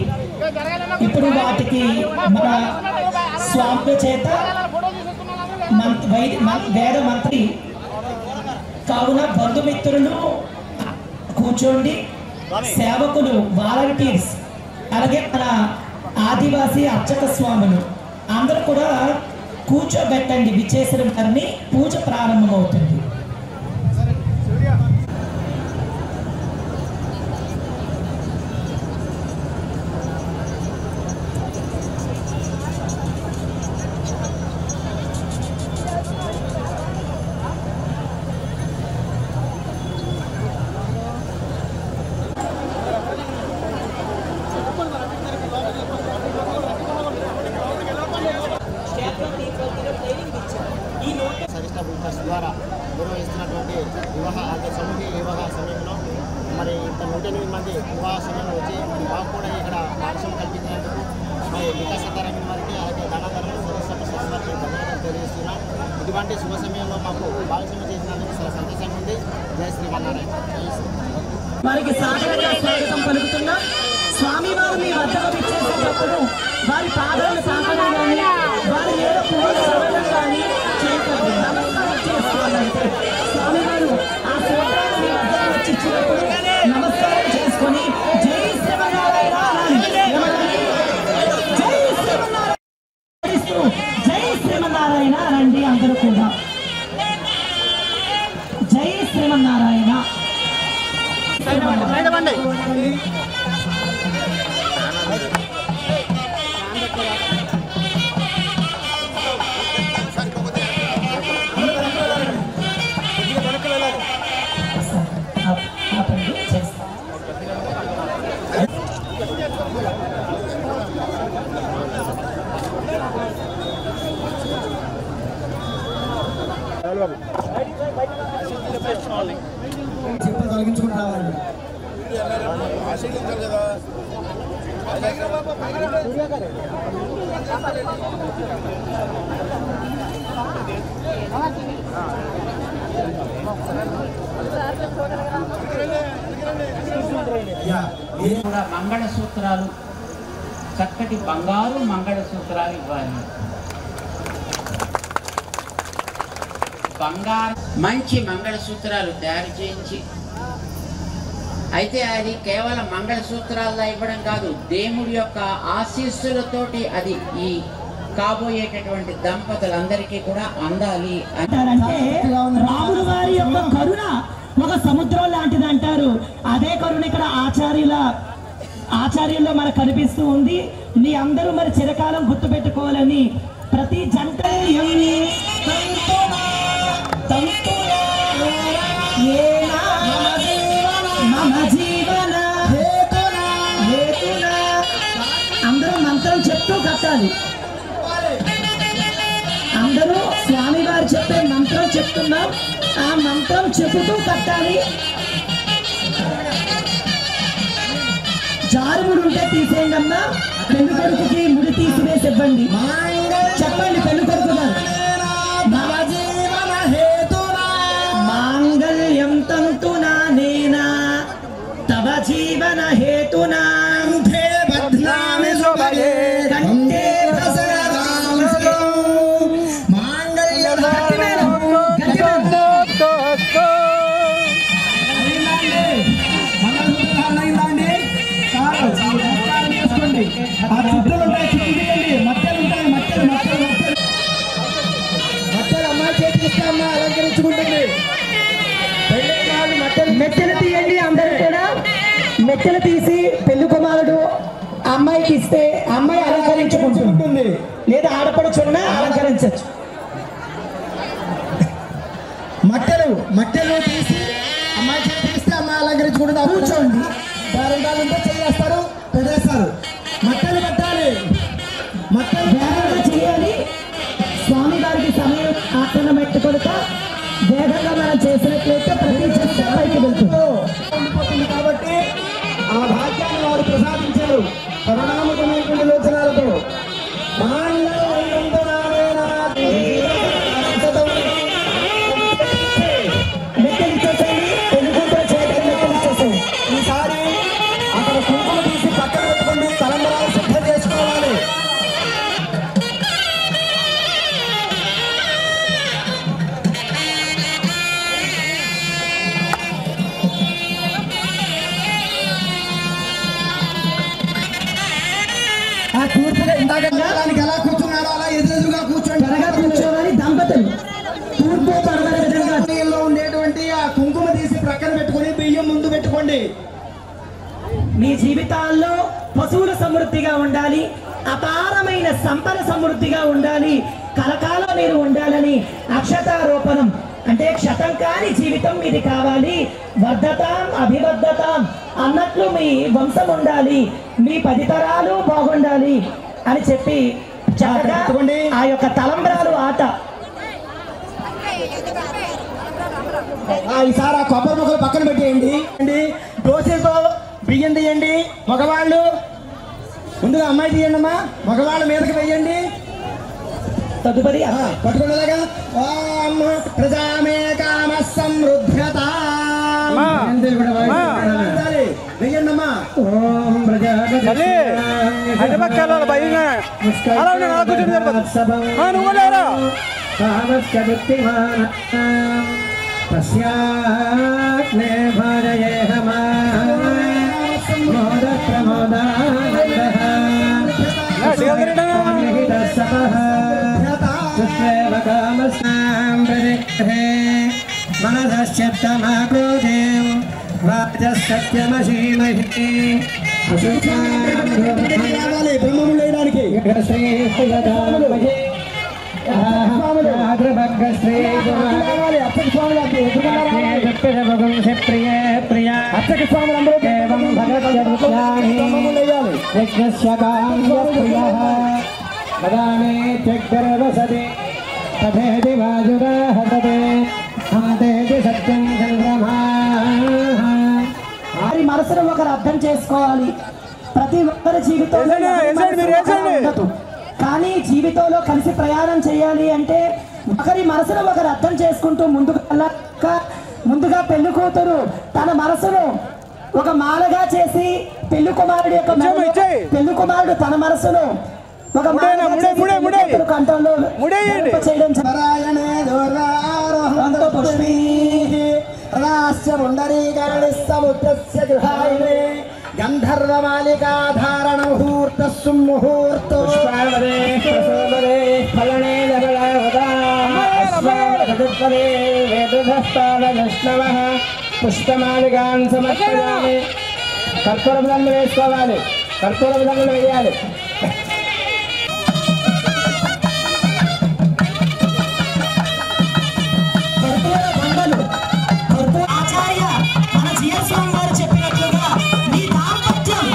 ఇప్పుడు వాటికి మన స్వామి చేత వేద మంత్రి కావున బంధుమిత్రులు కూర్చోండి, సేవకులు వాలంటీర్స్ అలాగే మన ఆదివాసీ అర్చక స్వాములు అందరూ కూడా కూర్చోబెట్టండి. విచ్చేసిన వారిని పూజ ప్రారంభమవుతుంది. ద్వారా నిర్వహిస్తున్నటువంటి సమూహ వివాహ సమయంలో మరి ఇంత 108 మంది వివాహ సమయంలో వచ్చి మాకు కూడా ఇక్కడ అవకాశం కల్పించినందుకు మరి వికాస్ సత్తారామన్ వారికి అలాగే దానాధర్మ సదస్సు వారికి ధన్యవాదాలు తెలియజేస్తున్నాం. ఇటువంటి శుభ సమయంలో మాకు భాగస్వామ్యం చేసినందుకు చాలా సంతోషంగా ఉంది. జై శ్రీమన్నారాయణ. వారికి సాధారణంగా స్వాగతం పలుకుతున్నా. స్వామివారు మీ వద్దకు విచ్చేసేటప్పుడు వారి పాదాలు తాకడం కానీ వారి మీద పువ్వులు చదవడం కానీ చేయకూడదు. నమస్కారం చేసుకోవాలంటే స్వామివారు ఆ సూత్రాన్ని మీ వద్దకు వచ్చి ఇచ్చినప్పుడు నమస్కారం చేసుకొని జై శ్రీమన్నారాయణ జై శ్రీమన్నారాయణ జై శ్రీమన్నారాయణ రండి. అందరూ కూడా జై శ్రీమన్నారాయణ. చెప్పలు తొలగించుకుంటూ రావాలండి. కూడా మంగళసూత్రాలు, చక్కటి బంగారు మంగళసూత్రాలు ఇవ్వాలి. బంగారు మంచి మంగళసూత్రాలు తయారు చేయించి, అయితే అది కేవలం మంగళసూత్రాల్లో ఇవ్వడం కాదు, దేవుడి యొక్క ఆశీస్సులతోటి అది ఈ కాబోయేటటువంటి దంపతులందరికీ కూడా అందాలి అంటారంటే రాముడు వారి యొక్క కరుణ ఒక సముద్రం లాంటిది అంటారు. అదే కరుణ ఇక్కడ ఆచార్యుల్లో మనకు కనిపిస్తూ ఉంది. మీ అందరూ మరి చిరకాలం గుర్తుపెట్టుకోవాలని ప్రతి జంట అందరూ మంత్రం చెప్తూ కట్టాలి. అందరూ స్వామి వారు చెప్పే మంత్రం చెప్తున్నాం, ఆ మంత్రం చెబుతూ కట్టాలి. జారుముడు ఉంటే తీసేయండి అమ్మా. పెళ్లి కొడుకుకి ముడి తీసివేసి ఇవ్వండి. చెప్పండి పెళ్లి కొడుకు గారు. మాంగళ్యం తంతునా నేనా తవ జీవన హేతునా మెట్టెలు తీయండి. అందరూ కూడా మెట్టెలు తీసి పెళ్లి కుమారుడు అమ్మాయికి ఇస్తే అమ్మాయి అలంకరించుకుంటుంది, లేదా ఆడపడుచున్నా అలంకరించవచ్చు. మట్టెలు మట్టెలు తీసి అమ్మాయి తీస్తే అమ్మాయి అలంకరించుకుంటుంది. కూర్చోండి. దారింటాలు ఉంటే చేస్తారు, పెట్టేస్తారు. మట్టెలు పెట్టాలి, మట్టెలు వేగంగా చేయాలి. స్వామి వారికి సమయం ఆసన పెట్టుకొనుక వేగంగా మనం చేసినట్లయితే ప్రతి చెత్త పైకి వెళ్తుంది. ఉండిపోతుంది. కాబట్టి ఆ భాగ్యాన్ని వారు ప్రసాదించారు కరుణామృతమైనటువంటి లోచనాలతో. ఈసారి అక్కడ కుంకుమ తీసి పక్కన పెట్టుకోండి, తలంబరాలు సిద్ధం చేసుకోవాలి. ఆ తూర్పుగా ఇందాక దానికి ఎలా కూర్చున్నారో అలా ఎదురుగా కూర్చోండి. త్వరగా కూర్చోవాలి. దంపతులు తూర్పు పడమర విధంగా లో ఉండేటువంటి ఆ కుంకుమ తీసి ప్రక్కన పెట్టుకొని బియ్యం ముందు పెట్టుకోండి. మీ జీవితాల్లో పశువుల సమృద్ధిగా ఉండాలి, అపారమైన సంపద సమృద్ధిగా ఉండాలి, కలకాలం మీరు ఉండాలని అక్షతారోపణం అంటే క్షతం కాని జీవితం మీది కావాలి. వర్ధతాం అభివర్ధతాం అన్నట్లు మీ వంశం ఉండాలి, మీ 10 తరాలు బాగుండాలి అని చెప్పి చక్కగా ఆ యొక్క తలంబ్రాలు ఆట. ఈసారి ఆ కొబ్బరి మొక్కలు పక్కన పెట్టేయండి. దోశతో బియ్యం తీయండి. మగవాళ్ళు ముందుగా అమ్మాయి తీయండి అమ్మా, మగవాళ్ళ మీదకి వేయండి. తదుపరి పట్టుకునేలాగా ప్రజామే కామ సమృద్ధ్యత వేయండి అమ్మా. ఓం బ్రహ్మములు వేయడానికి వారి మనసును ఒకరు అర్థం చేసుకోవాలి. ప్రతి ఒక్కరి జీవితంలో ఉండదు. కానీ జీవితంలో కలిసి ప్రయాణం చేయాలి అంటే ఒకరి మనసును ఒకరు అర్థం చేసుకుంటూ ముందుగా పెళ్లి కూతురు తన మనసును ఒక మాలగా చేసి పెళ్లి కుమారుడు యొక్క పెళ్లి కుమారుడు తన మనసును ఒక కంఠంలో చేయడం గంధర్వమాలికాధారణ ముహూర్త సుముహూర్త పుష్పమాలికాన్ సమర్పయామి. కర్పూర బిళ్ళలు వేసుకోవాలి, కర్పూర బిళ్ళలు వేయాలి. ఆచార్య మన జీవస్వామి గారు చెప్పినట్లుగా మీ దాంపత్యం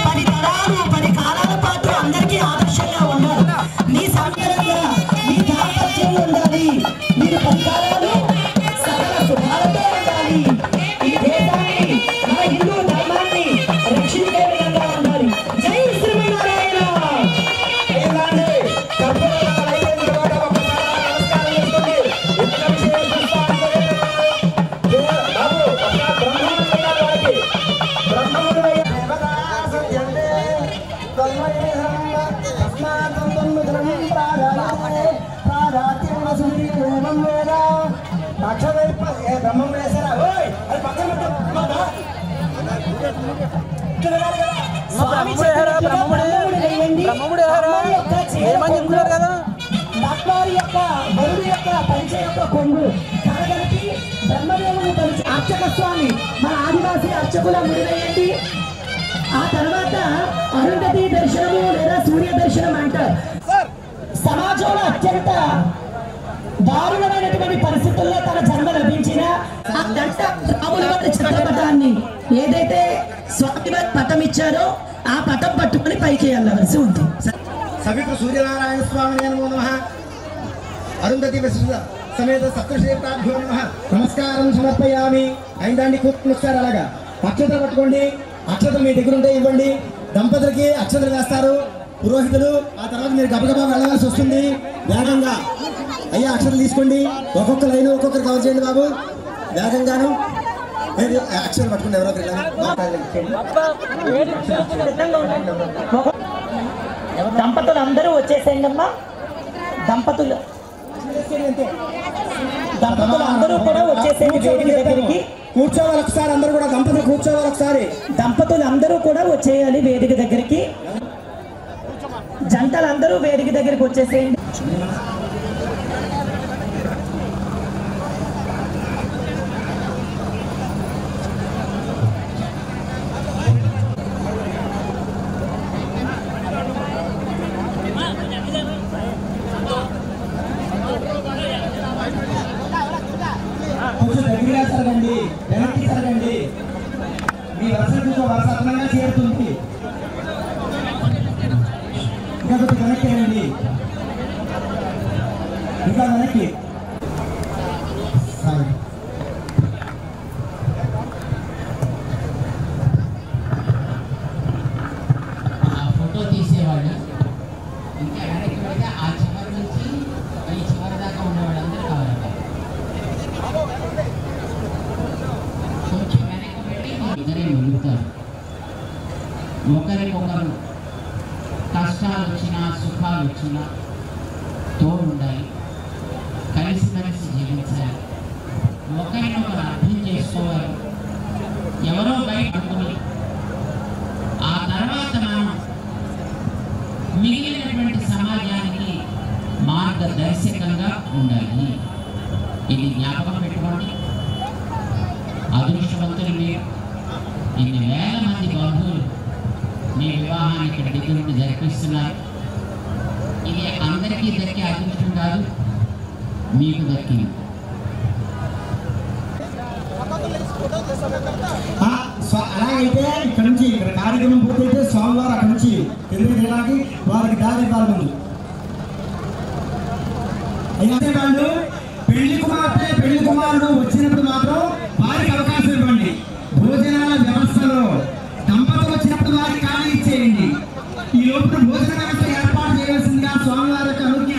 10 తరాలు 10 కాలాల పాటు అందరికీ ఆదర్శంగా ఉండాలి. మీ సాంప్రదాయంగా మీ దాంపత్యం ఉండాలి. మీరు 10 కాలాలు సకల శుభాలతో ఉండాలి. ఈ దేశాన్ని మన హిందూ ధర్మాన్ని రక్షించే విధంగా ఉండాలి. జై శ్రీమన్నారాయణ. బ్రహ్మం వేసారా? అది పక్కన డాక్టర్ యొక్క బరుడు యొక్క పరిచయ యొక్క కొంగు కడగలిపి బ్రహ్మదేవుని పరిచయ అర్చక స్వామి మన ఆదివాసీ అర్చకుల ముడివేయండి. ఆ తర్వాత అరుంధతి దర్శనము లేదా సూర్య దర్శనం అంటారు. సమాజంలో అత్యంత దారుణమైనటువంటి పరిస్థితుల్లో తన జన్మ లభించిన ఆ గంట రాముల వారి చిత్రపటాన్ని ఏదైతే స్వామి వారి పటం ఇచ్చారో ఆ పటం పట్టుకుని పైకి వెళ్ళవలసి ఉంది. సవిత్ర సూర్యనారాయణ స్వామి నమః. అరుంధతి విశ్వ సమేత సప్తశ్రేష్ఠాభ్యో నమః. నమస్కారం సమర్పయామి. అయిందండి కూర్చున్నారు. అలాగా అక్షతలు పట్టుకోండి. అక్షతలు మీ దగ్గర ఉంటే ఇవ్వండి. దంపతులకి అక్షతలు వేస్తారు పురోహితులు. ఆ తర్వాత మీరు గబగబా వెళ్ళవలసి వస్తుంది. వేగంగా అయ్యా అక్షతలు తీసుకోండి. ఒక్కొక్క లైన్ ఒక్కొక్కరు కవర్ చేయండి బాబు. వేగంగాను అక్షతలు పట్టుకోండి. ఎవరో దంపతులు అందరూ వచ్చేసేయండి అమ్మా. దంపతులు అందరూ కూడా వచ్చేసేయండి వేదిక దగ్గరికి. కూర్చోవాలి ఒకసారి. అందరూ కూడా దంపతులు కూర్చోవాలి ఒకసారి. దంపతులు అందరూ కూడా వచ్చేయాలి వేదిక దగ్గరికి. జంటలందరూ వేదిక దగ్గరికి వచ్చేసేయండి. కొంచెం దగ్గరగా జరగండి. వెనక్కి జరగండి. మీ వరుస కొంచెం వరుస అదనంగా చేరుతుంది. ఇంకా కొంచెం వెనక్కి వెళ్ళండి. ఇంకా వెనక్కి. ఫోటో తీసేవాళ్ళు ఇంకా వెనక్కి వెళ్తే ఆ చివరి నుంచి ఈ చివరి దాకా ఉండేవాళ్ళందరూ కావాలి. కొంచెం వెనక్కి వెళ్ళి ఇద్దరే మిగులుతారు. ఒకరికొకరు కష్టాలు వచ్చినా సుఖాలు వచ్చినా తోడు ఉండాలి. కలిసిమెలిసి జీవించాలి. ఒకరినొకరు అర్థం చేసుకోవాలి. ఎవరో బయట అనుకుని ఆ తర్వాత మనం మిగిలినటువంటి సమాజానికి మార్గదర్శకంగా ఉండాలి. ఇది జ్ఞాపకం పెట్టుకోండి. అదృష్టవంతులు మీరు. ఇన్ని వేల మంది బంధువులు మీ వివాహాన్ని ఇక్కడ దగ్గర నుండి జరిపిస్తున్నారు. ఇది అందరికీ దక్కే అదృష్టం కాదు, మీకు దక్కింది. అలాగైతే ఇక్కడ నుంచి ఇక్కడ కార్యక్రమం పూర్తయితే స్వామివారు అక్కడ నుంచి తెలియజేయడానికి వారికి దారి ఇవ్వాలి. అయితే వాళ్ళు పెళ్లి కుమార్తె పెళ్లి కుమారుడు వచ్చినప్పుడు మాత్రం వారికి అవకాశం ఇవ్వండి. భోజనాల వ్యవస్థలో దంపతులు వచ్చినప్పుడు వారికి ఖాళీ ఇచ్చేయండి. ఈ లోపల భోజన వ్యవస్థ ఏర్పాటు చేయవలసిందిగా స్వామివారి యొక్క అనుజ్ఞ.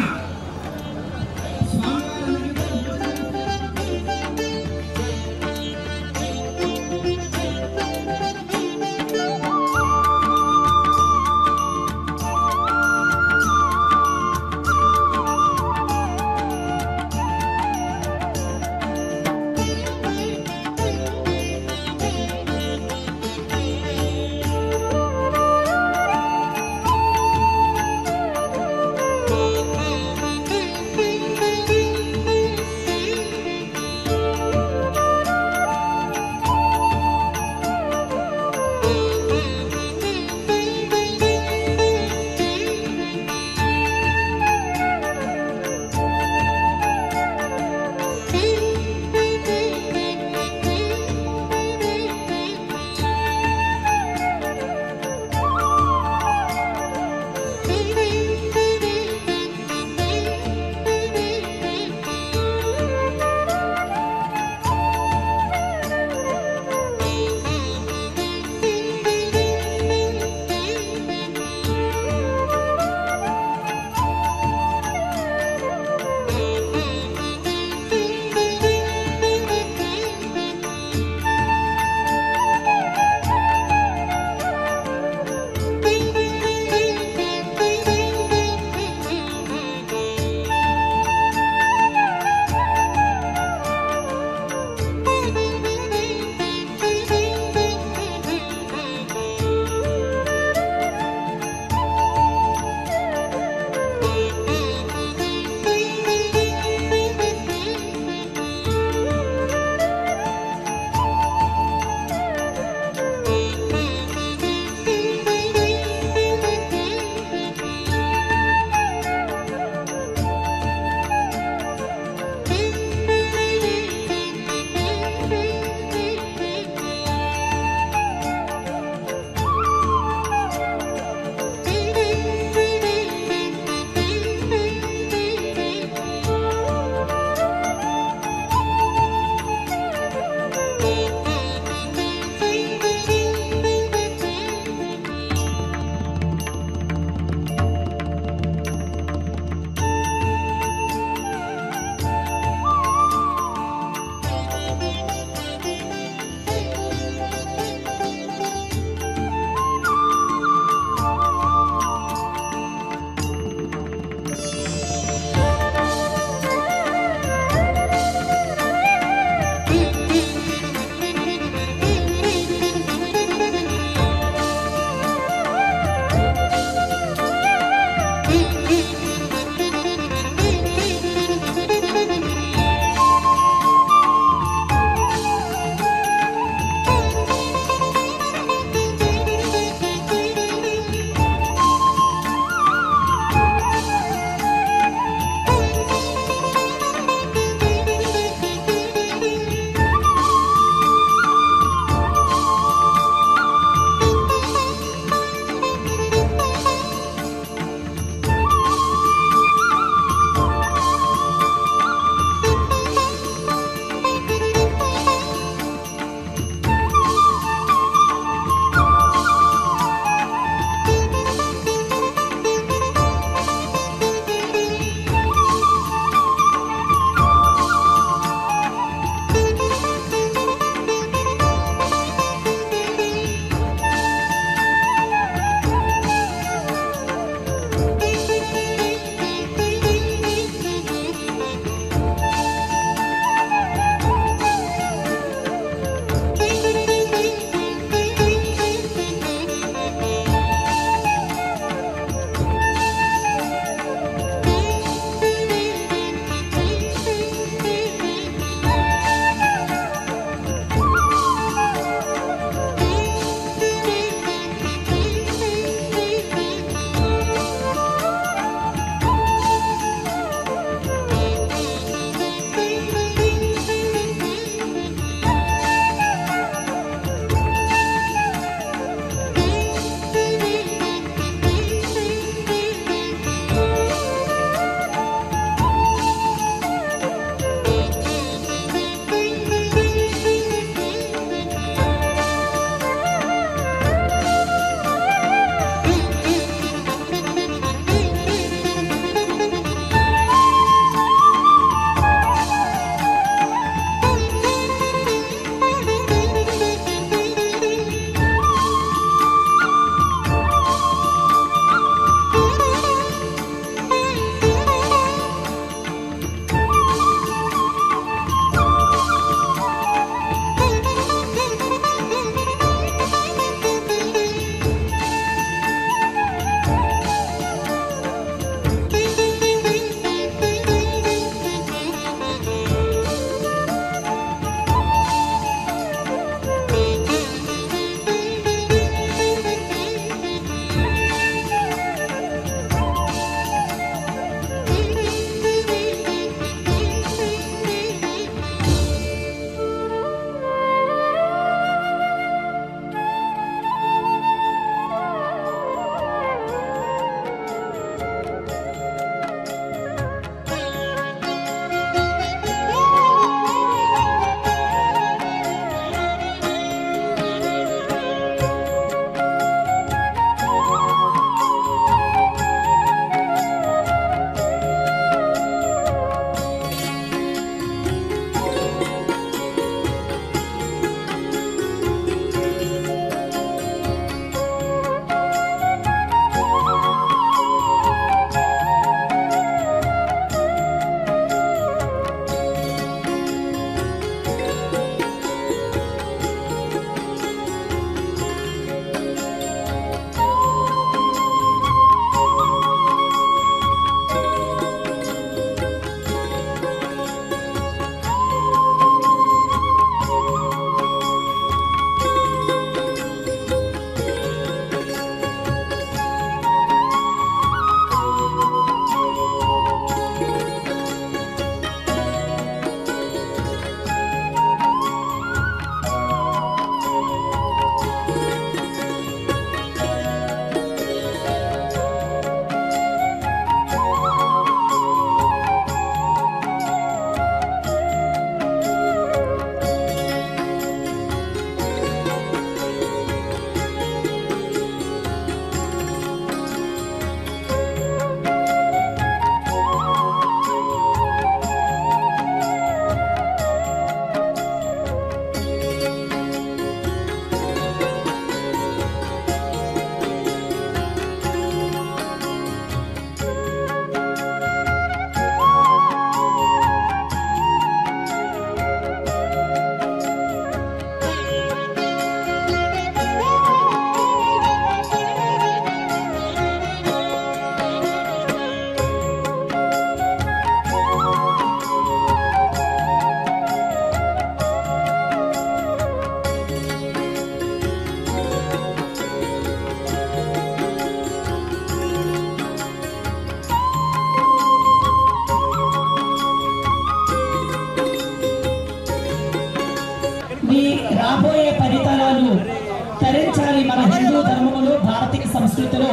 సంస్కృతిలో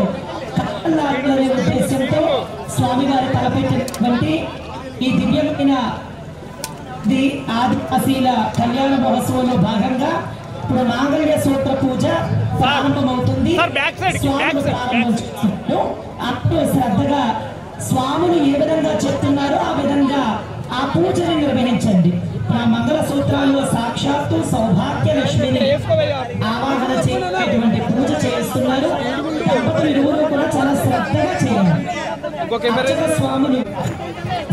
కళాత్మక ఉద్దేశంతో స్వామివారి తలపెట్టినటువంటి ఈ దివ్యమైన ఆదివాసీల కళ్యాణ మహోత్సవంలో భాగంగా ఇప్పుడు మాంగళ్య సూత్ర పూజ ప్రారంభమవుతుంది. స్వాములు ప్రారంభించుకుంటూ అప్పుడు శ్రద్ధగా స్వాములు ఏ విధంగా చెప్తున్నారో ఆ విధంగా ఆ పూజని నిర్వహించండి. ఆ మంగళ సూత్రాల్లో సాక్షాత్తు సౌభాగ్య లక్ష్మిని ఆవాహన చేసేటువంటి పూజ చేస్తున్నారు. దంపతులు ఇరువురు కూడా చాలా శ్రద్ధగా చేయాలి. స్వాములు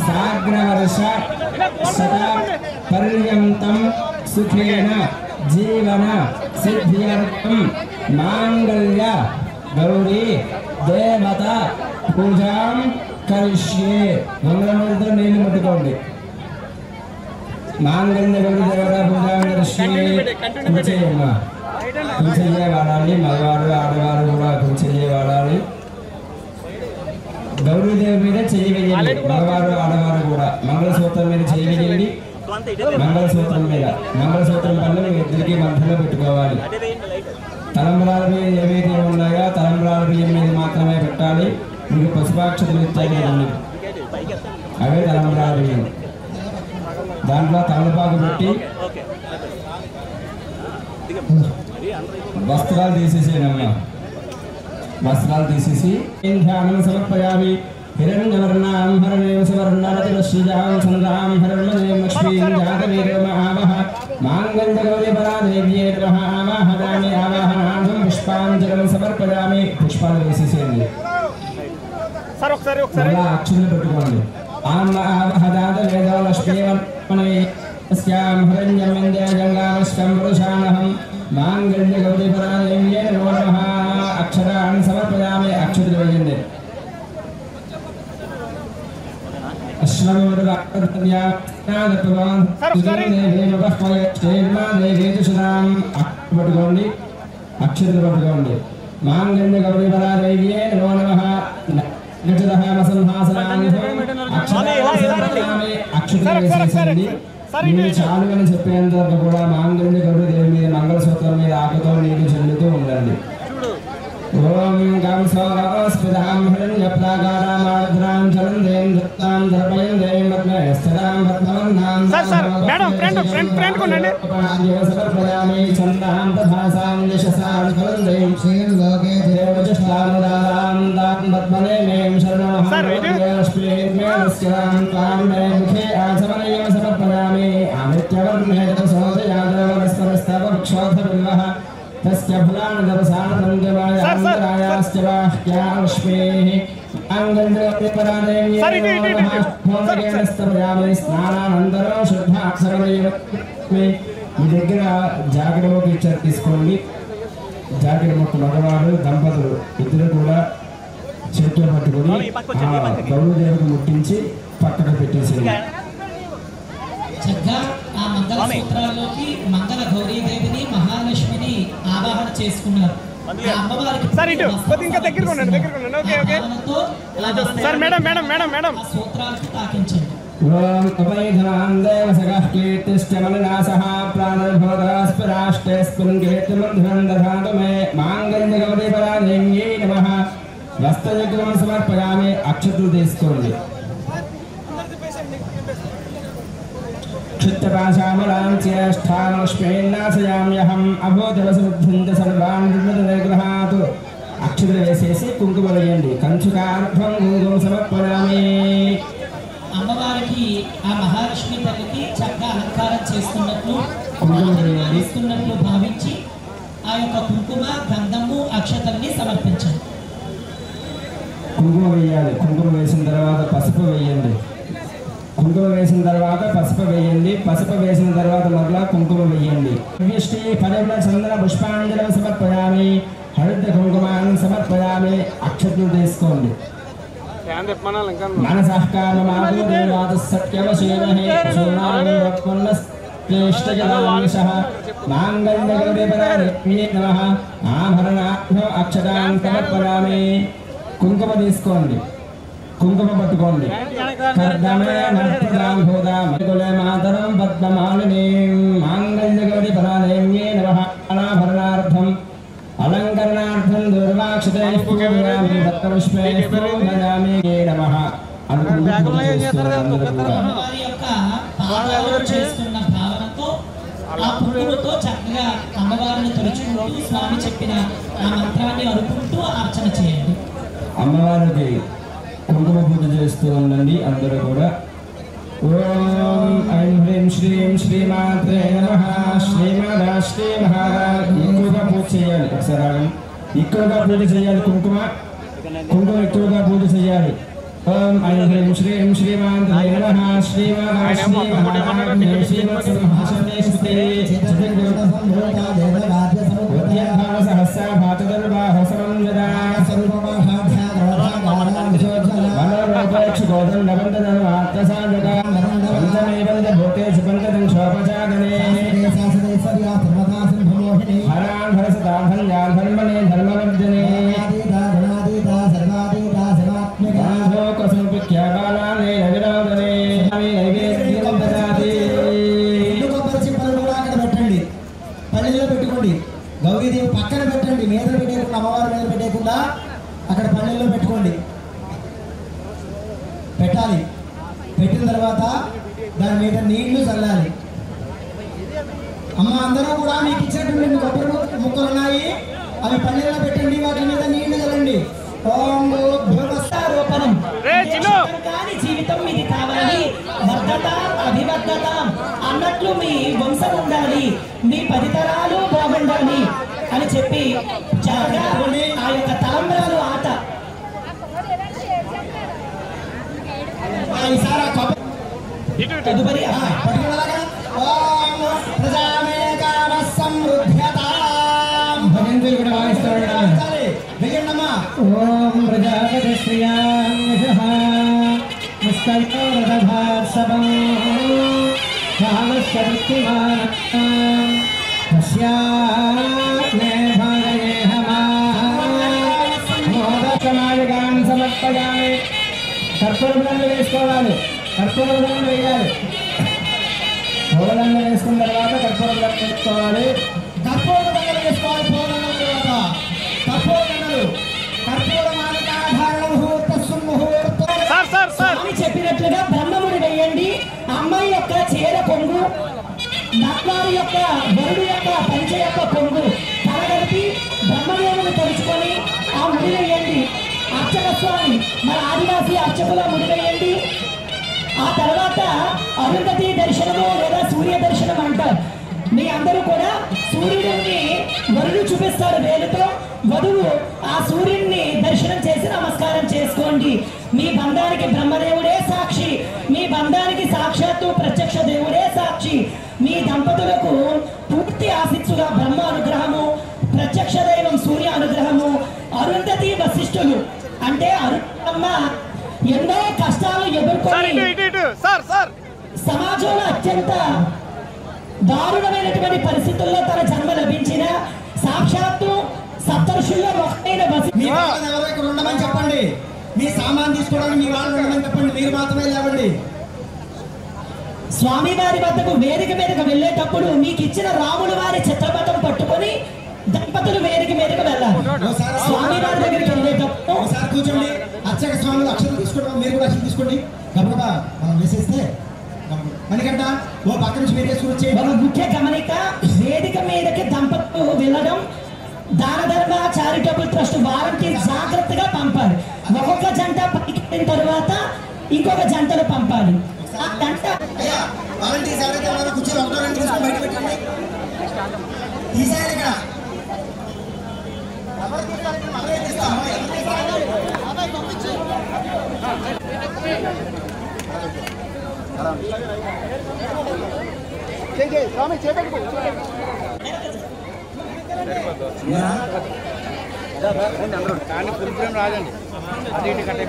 సాగ్రవర్ష సదా పర్యంతం సుఖేన జీవన సిద్ధ్యర్థం మాంగళ్య గౌరీ దేవత పూజాం కరిష్యే. మంగళమూర్తితో నీళ్లు ముట్టుకోండి. మాంగళ్య గౌరీ దేవత పూజాం కరిష్యే. కూర్చేయమ్మా, కూర్చయ్యే వాడాలి. మగవారు ఆడవారు కూడా కూర్చయ్యే వాడాలి. గౌరీదేవి మీద చెయ్యి వేయండి. మగవారు ఆడవారు కూడా మంగళసూత్రం మీద చెయ్యి వేయండి. మంగళసూత్రం మీద మంగళసూత్రం పనులు మీ ఇద్దరికి మధ్యలో పెట్టుకోవాలి. తలంబ్రాల బియ్యం ఏవైతే ఉన్నాయో తలంబ్రాల బియ్యం మీద మాత్రమే పెట్టాలి. మీకు పసుపాక్షతలు ఇచ్చాయి కదండి, అవే తలంబ్రాల బియ్యం. దాంట్లో తమలపాకు పెట్టి వస్త్రాలు తీసేసేనమ్మా. వస్త్రాలు తీసేసి ధ్యానం సమర్పయామి. హిరణ్యవర్ణాం హరణేవ సువర్ణరతిరశ్రీజాం చంద్రాం హరణ్మదేవం లక్ష్మీం జాతవేదమ ఆవహ మాంగళ్యగౌరీపరాదేవ్యే నమః ఆవాహయామి. ఆవాహనార్థం పుష్పాంజలిం సమర్పయామి. పుష్పాలు వేసేసేయండి. మళ్ళా అక్షులు పెట్టుకోండి. ఆవాహదాత వేదో లక్ష్మీస్యాం హరణ్యం వింధ్య జంగామస్కం పురుషానహం మాంగళ్యగౌరీపరాదేవ్యే నమో నమః. అక్షరాన్ని సమర్పయామి. అక్షతులు వేయండి. పట్టుకోండి. అక్షతులు పట్టుకోండి. మాంగళ్య గౌరీపరాదేవ్యే నమో నమః. అక్షతులు వేసేసండి. మీరు చాలు అని చెప్పేంత వరకు కూడా మాంగళ్య గౌరీదేవి మీద మంగళసూత్రం మీద ఆకుతో నీళ్లు చల్లుతూ ఉండండి. ఓం గం సోస్పిదాం హిరణ్యప్రాకారామార్ద్రాం చలందేం దత్తాం దర్పయందేం పద్మయస్థరాం పద్మవన్నాం సమర్పయామి. చందాం తథాసాం యశసాం కలందేం శ్రీం లోకే దేవజష్టాముదారాం దాం పద్మనేమేం శరణమహం ముఖే ఆచమనయం సమర్పయామి. ఆదిత్యవర్ణే సోదయాదవనస్తవక్షోధ బిల్వః तस्य फलानदरसानतंगवायास्तरायाश्च वाह्याश्मेः आंगल्यपरादेव्ये नमः स्नानानंतरं शुद्धाक्षरमयमे. మీ దగ్గర జాకెట్ మొక్క ఇచ్చారు, తీసుకోండి. జాకెట్ మొక్క మగవారు దంపతులు ఇద్దరు కూడా చేతిలో పట్టుకొని గౌరీదేవికి ముట్టించి పక్కన పెట్టేసింది. చక్కగా ఆ మంగళ సూత్రాల్లోకి మంగళ గౌరీదేవిని మహాలక్ష్మిని ఆవాహన చేసుకున్నారు. సూత్రాలకు తాకించండి. ఓం అపైధనాం దేవసగః కీర్తిశ్చమలనాసః ప్రాణర్భవదాస్పరాష్టే స్ఫురంగేతుమధ్వం దధాతు మే. మాంగళ్యగౌరీపరాదేవ్యై నమః. వస్త్రయజ్ఞం సమర్పయామి. అక్షతులు తీసుకోండి. क्षुत्तपाशामलां च्येष्ठां लक्ष्मीन्नाशयाम्यहं अभूतवसुद्धं सर्वान् विगृहातु. అక్షతులు వేసేసి కుంకుమ వేయండి. కంచుకార్థం కుంకుమ సమర్పయామి. అమ్మవారికి ఆ మహాలక్ష్మి తల్లికి చక్కగా అలంకారం చేస్తున్నట్లు భావించి ఆ యొక్క కుంకుమ గంధము అక్షతల్ని సమర్పించండి. కుంకుమ వేయాలి. కుంకుమ వేసిన తర్వాత పసుపు వేయండి. కుంకుమ వేసిన తర్వాత పసుపు వేయండి. పసుపు వేసిన తర్వాత మరలా కుంకుమ వేయండి. విష్ణి పరిమళ చంద్ర పుష్పాంజలం సమర్పయామి. హరిద్ర కుంకుమాన్ని సమర్పయామి. అక్షతులు తీసుకోండి. ఆభరణాక్షరాన్ని కుంకుమ తీసుకోండి. కుంకుమ పట్టుకోండి. మాతరం పద్మమాలినీం మాంగళ్యగౌరీపరాదేవ్యై నమః. అనాభరణార్థం అలంకరణార్థం దుర్వా చేస్తున్న భావనతో ఆ పువ్వులతో చక్కగా అమ్మవారిని తలుచుకుంటూ స్వామి చెప్పిన ఆ మంత్రాన్ని అనుకుంటూ అర్చన చేయండి. అమ్మవారికి కుంకుమ పూజ చేస్తూ ఉండండి అందరూ కూడా. ఓం ఐం హ్రీం శ్రీం శ్రీమాత్రే నమః. శ్రీమాదా శ్రీ మహారాజ్ ఎక్కువగా పూజ చేయాలి. ఒకసారి ఎక్కువగా పూజ చేయాలి. కుంకుమ ఎక్కువగా పూజ చేయాలి. ఓం ఐం హ్రీం శ్రీం శ్రీమాత్రే నమః. శ్రీమాదా శ్రీ మహారాజ్ శ్రీమత్సంహాసనేశ్వతే ఉద్యాన సహస్ర భాతదర్బాహ సమన్వదా పల్లెల్లో పెట్టుకోండి. గౌరీదేవి పక్కన పెట్టండి, మీద పెట్టేయకుండా, అమ్మవారి మీద పెట్టేయకుండా అక్కడ పల్లెల్లో పెట్టుకోండి. పెట్టాలి. పెట్టిన తర్వాత దాని మీద నీళ్లు చల్లాలి. అమ్మ అందరూ కూడా మీకు ఇచ్చినటువంటి కొబ్బరి ముక్కలు ఉన్నాయి, అవి పల్లెల్లో పెట్టండి, వాటి మీద నీళ్లు చల్లండి. ఓం రూపణం కానీ జీవితం మీది కావాలి, వర్ధత అభివర్ధత అన్నట్లు మీ వంశం ఉండాలి, మీ 10 తరాలు బాగుండాలి అని చెప్పి చక్కగా ఆ యొక్క తలంబ్రాలు ఆట తదుపరి ఓం ప్రజాపతి శ్రియాన్యశః ముస్తయోరదభార్షభం భావశ్చరిత్తిమానః తస్యాగ్నే భాగయేహమాన్ సమర్పయామి. కర్పూరదండ వేసుకోవాలి. కర్పూరదండ వేయాలి. పూలదండ వేసుకున్న తర్వాత కర్పూరదండ వేసుకోవాలి. కర్పూరదండలు వేసుకోవాలి. పూలదండ తర్వాత కర్పూరదండలు స్వామి చెప్పినట్లుగా బ్రహ్మముడి వేయండి. అమ్మాయి యొక్క చీర కొంగు, నట్వారి యొక్క వరుడు యొక్క పంచ యొక్క కొంగు కలగలిపి బ్రహ్మదేవుని తలుచుకొని ఆ ముడి వేయండి. అర్చక స్వామి మన ఆదివాసీ అర్చకుల ముడి వేయండి. ఆ తర్వాత అరుంధతి దర్శనము లేదా సూర్య దర్శనం అంటారు. మీ అందరూ కూడా సూర్యుడిని వరుడు చూపిస్తారు వేలుతో, వధువు ఆ సూర్యుడిని దర్శనం చేసి నమస్కారం చేసుకోండి. మీ బంధానికి బ్రహ్మదేవుడే సాక్షి, మీ బంధానికి సాక్షాత్తు ప్రత్యక్ష దేవుడే సాక్షి. మీ దంపతులకు పూర్తి ఆశీస్సుగా బ్రహ్మ అనుగ్రహము, ప్రత్యక్ష దైవం సూర్య అనుగ్రహము, అరుంధతి వశిష్ఠులు అంటే అరుణమ్మ ఎన్నో కష్టాలు ఎదుర్కొని సమాజంలో అత్యంత దారుణమైనటువంటి పరిస్థితుల్లో తన జన్మ లభించిన సాక్షాత్తు సప్తర్షుల్లో ఒకటైన ఇక్కడ ఉండమని చెప్పండి. మీ సామాన్ తీసుకోవడానికి మీ వాళ్ళు ఉండమని చెప్పండి. మీరు మాత్రమే లేవండి. స్వామి వారి వద్దకు వేదిక మీదకు వెళ్ళేటప్పుడు మీకు ఇచ్చిన రాములు వారి చిత్రపటం పట్టుకొని దంపతులు వేదిక మీదకు వెళ్ళాలి. స్వామి వారి దగ్గరికి వెళ్ళేటప్పుడు ఒకసారి కూర్చోండి. అర్చక స్వాములు అక్షరం తీసుకోవడం, మీరు కూడా అక్షరం తీసుకోండి. గబగబా మనం వేసేస్తే మనకంట ఓ పక్క నుంచి మీరు వేసుకుని ఒక ముఖ్య గమనిక, వేదిక మీదకి దంపతులు వెళ్ళడం దాన ధర్మ చారిటబుల్ ట్రస్ట్ వారికి జాగ్రత్తగా పంపాలి. ఒక్కొక్క జంట పైకి వెళ్ళిన తర్వాత ఇంకొక జంటను పంపాలి. ఆ జంట కూర్చొని ఒకటో రెండు తీసుకొని బయట పెట్టండి. తీసేయాలి ఇక్కడ. కానీ ఫుల్ ఫ్రేమ్ రాదండి. అది ఇటు కట్టే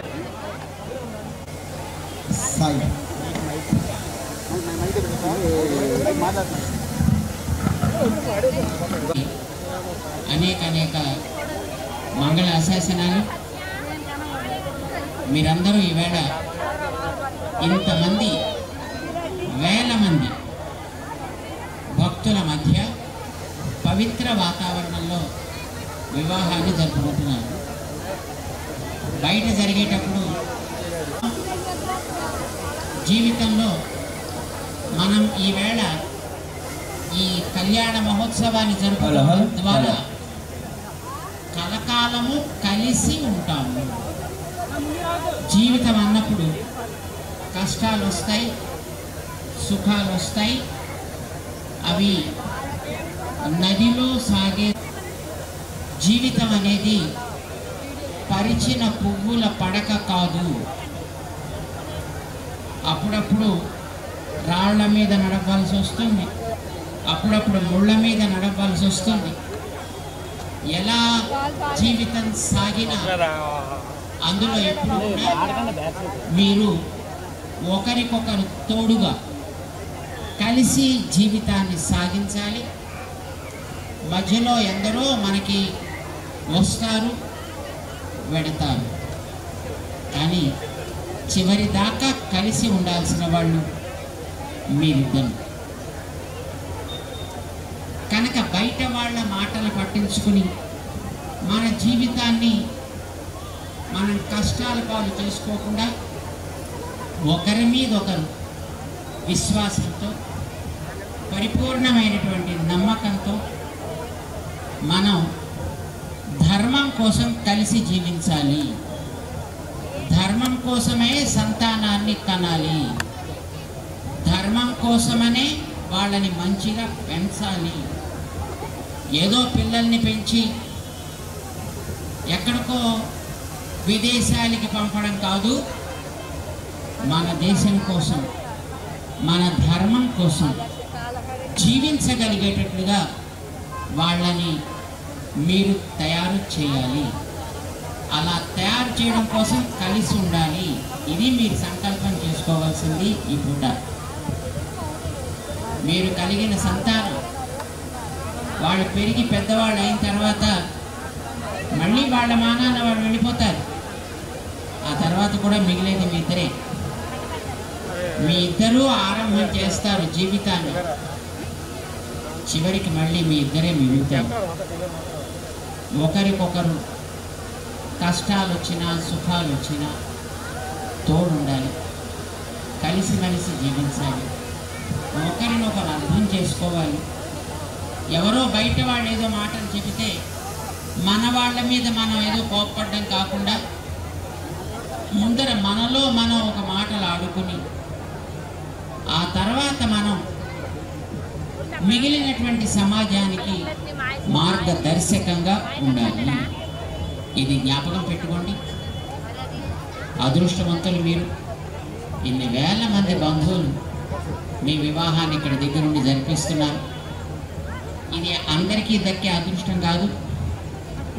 అనేక మంగళ ఆశాసనాలు. మీరందరూ ఈవేళ ఇంతమంది వేల మంది భక్తుల మధ్య పవిత్ర వాతావరణంలో వివాహాన్ని జరుపుకుంటున్నారు. బయట జరిగేటప్పుడు జీవితంలో మనం ఈవేళ ఈ కళ్యాణ మహోత్సవాన్ని జరుపుకోవడం ద్వారా కలకాలము కలిసి ఉంటాము. జీవితం అన్నప్పుడు కష్టాలు వస్తాయి, సుఖాలు వస్తాయి. అవి నదిలో సాగే జీవితం అనేది పరిచిన పువ్వుల పడక కాదు. అప్పుడప్పుడు రాళ్ల మీద నడపాల్సి వస్తుంది, అప్పుడప్పుడు ముళ్ళ మీద నడపాల్సి వస్తుంది. ఎలా జీవితం సాగినా అందులో ఎప్పుడు మీరు ఒకరికొకరు తోడుగా కలిసి జీవితాన్ని సాగించాలి. మధ్యలో ఎందరో మనకి వస్తారు, వెడతారు, కానీ చివరి దాకా కలిసి ఉండాల్సిన వాళ్ళు మీరిద్దరు. కనుక బయట వాళ్ళ మాటలు పట్టించుకుని మన జీవితాన్ని మనం కష్టాల పాలు చేసుకోకుండా ఒకరి మీద ఒకరు విశ్వాసంతో, పరిపూర్ణమైనటువంటి నమ్మకంతో మనం ధర్మం కోసం కలిసి జీవించాలి. ధర్మం కోసమే సంతానాన్ని కనాలి, ధర్మం కోసమనే వాళ్ళని మంచిగా పెంచాలి. ఏదో పిల్లల్ని పెంచి ఎక్కడికో విదేశాలకి పంపడం కాదు, మన దేశం కోసం, మన ధర్మం కోసం జీవించగలిగేటట్లుగా వాళ్ళని మీరు తయారు చేయాలి. అలా తయారు చేయడం కోసం కలిసి ఉండాలి. ఇది మీరు సంకల్పం చేసుకోవాల్సింది. ఈ పూట మీరు కలిగిన సంతానం వాళ్ళు పెరిగి పెద్దవాళ్ళు అయిన తర్వాత మళ్ళీ వాళ్ళ మానాన వాళ్ళు వెళ్ళిపోతారు. ఆ తర్వాత కూడా మిగిలేది మీ ఇద్దరే. మీ ఇద్దరూ ఆరంభం చేస్తారు జీవితాన్ని, చివరికి మళ్ళీ మీ ఇద్దరే మిగులుతారు. ఒకరికొకరు కష్టాలు వచ్చినా సుఖాలు వచ్చినా తోడుండాలి, కలిసిమెలిసి జీవించాలి, ఒకరినొకరు అర్థం చేసుకోవాలి. ఎవరో బయట వాళ్ళు ఏదో మాటలు చెబితే మన వాళ్ళ మీద మనం ఏదో కోప్పడడం కాకుండా ముందర మనలో మనం ఒక మాటలు ఆడుకుని ఆ తర్వాత మనం మిగిలినటువంటి సమాజానికి మార్గదర్శకంగా ఉండాలి. ఇది జ్ఞాపకం పెట్టుకోండి. అదృష్టవంతులు మీరు. ఇన్ని వేల మంది బంధువులు మీ వివాహాన్ని ఇక్కడ దగ్గర నుండి జరిపిస్తున్నారు. ఇది అందరికీ దక్కే అదృష్టం కాదు,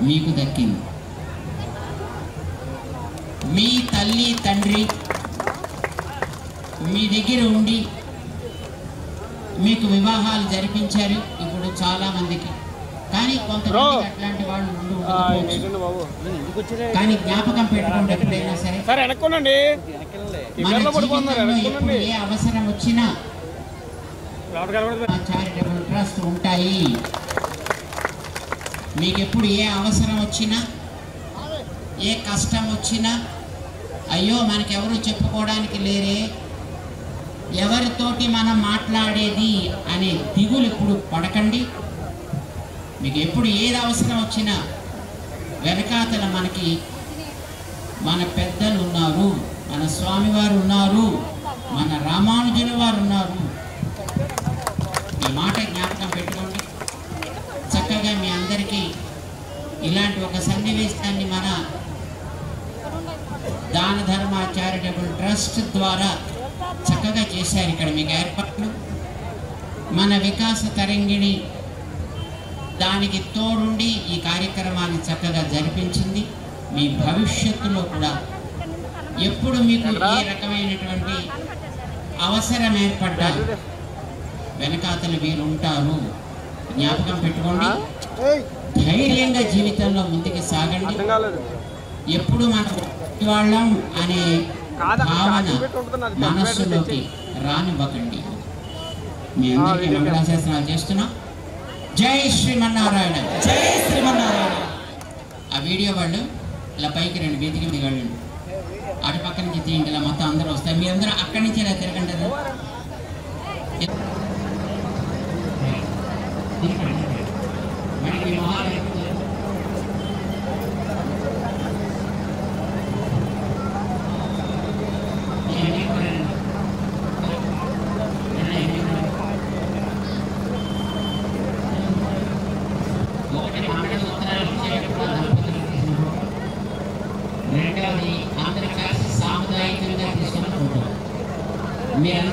మీకు దక్కింది. మీ తల్లి తండ్రి మీ దగ్గర ఉండి మీకు వివాహాలు జరిపించారు ఇప్పుడు చాలా మందికి. కానీ కొంతమంది అట్లాంటి వాళ్ళు కానీ జ్ఞాపకం పెట్టుకోండి, ఎప్పుడైనా సరే ఎప్పుడు ఏ అవసరం వచ్చినా చారిటబుల్ ట్రస్ట్ ఉంటాయి. మీకు ఎప్పుడు ఏ అవసరం వచ్చినా, ఏ కష్టం వచ్చినా, అయ్యో మనకెవరు చెప్పుకోవడానికి లేరే, ఎవరితోటి మనం మాట్లాడేది అనే దిగులు ఇప్పుడు పడకండి. మీకు ఎప్పుడు ఏది అవసరం వచ్చినా వెనకాతల మనకి మన పెద్దలు ఉన్నారు, మన స్వామివారు ఉన్నారు, మన రామానుజుల వారు ఉన్నారు. ఈ మాట జ్ఞాపకం పెట్టుకోండి. చక్కగా మీ అందరికీ ఇలాంటి ఒక సన్నివేశాన్ని మన దాన ధర్మ చారిటబుల్ ట్రస్ట్ ద్వారా చక్కగా చేశారు. ఇక్కడ మీకు ఏర్పాట్లు మన వికాస తరంగిణి దానికి తోడుండి ఈ కార్యక్రమాన్ని చక్కగా జరిపించింది. మీ భవిష్యత్తులో కూడా ఎప్పుడు మీకు ఏ రకమైనటువంటి అవసరం ఏర్పడ్డా వెనకాతలు వీరు ఉంటారు. జ్ఞాపకం పెట్టుకోండి. ధైర్యంగా జీవితంలో ముందుకు సాగండి. ఎప్పుడు మనం వాళ్ళం అనే భావన మనస్సులోకి రానివ్వకండి. మీ అందరికీ మంగళాశాసనాలు చేస్తున్నాం. జై శ్రీమన్నారాయణ, జై శ్రీమన్నారాయణ. ఆ వీడియో వాళ్ళు ఇలా పైకి రండి, వేదిక మీద వెళ్ళండి. అటు పక్క నుంచి తీయండి, ఇలా మొత్తం అందరూ వస్తారు. మీ అందరూ అక్కడి నుంచి ఇలా తిరగండి. రెండవది అందరి కలిసి సాముదాయికంగా తీసుకున్న ఫోటో. మీరు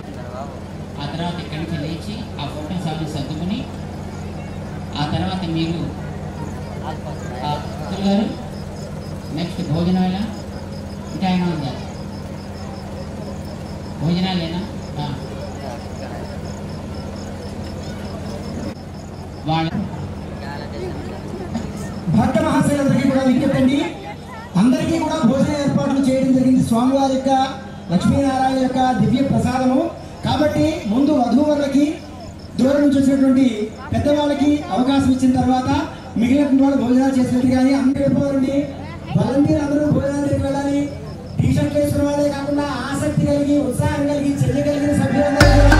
ఆ తర్వాత ఇక్కడి నుంచి లేచి ఆ ఫోటో సాగు సర్దుకుని ఆ తర్వాత మీరు గారు నెక్స్ట్ భోజనాల ఇంకా అయినా ఉందా? భోజనాలేనా? వాళ్ళ భక్త మహాశయులందరికీ కూడా విజ్ఞప్తి, అందరికీ కూడా భోజన ఏర్పాట్లు చేయడం జరిగింది. స్వామివారి యొక్క లక్ష్మీనారాయణ యొక్క దివ్య ప్రసాదము కాబట్టి ముందు వధూవరులకి దూరం నుంచి వచ్చినటువంటి పెద్దవాళ్ళకి అవకాశం ఇచ్చిన తర్వాత మిగిలిన వాళ్ళు భోజనాలు చేసినట్టు. కానీ అందరూ వెళ్ళిపోవాలండి, వాలంటీర్ అందరూ భోజనాలకు వెళ్ళాలి. టీ షర్ట్లు వేసుకున్న వాళ్ళే కాకుండా ఆసక్తి కలిగి ఉత్సాహం కలిగి చెయ్యగలిగిన సభ్యులందరూ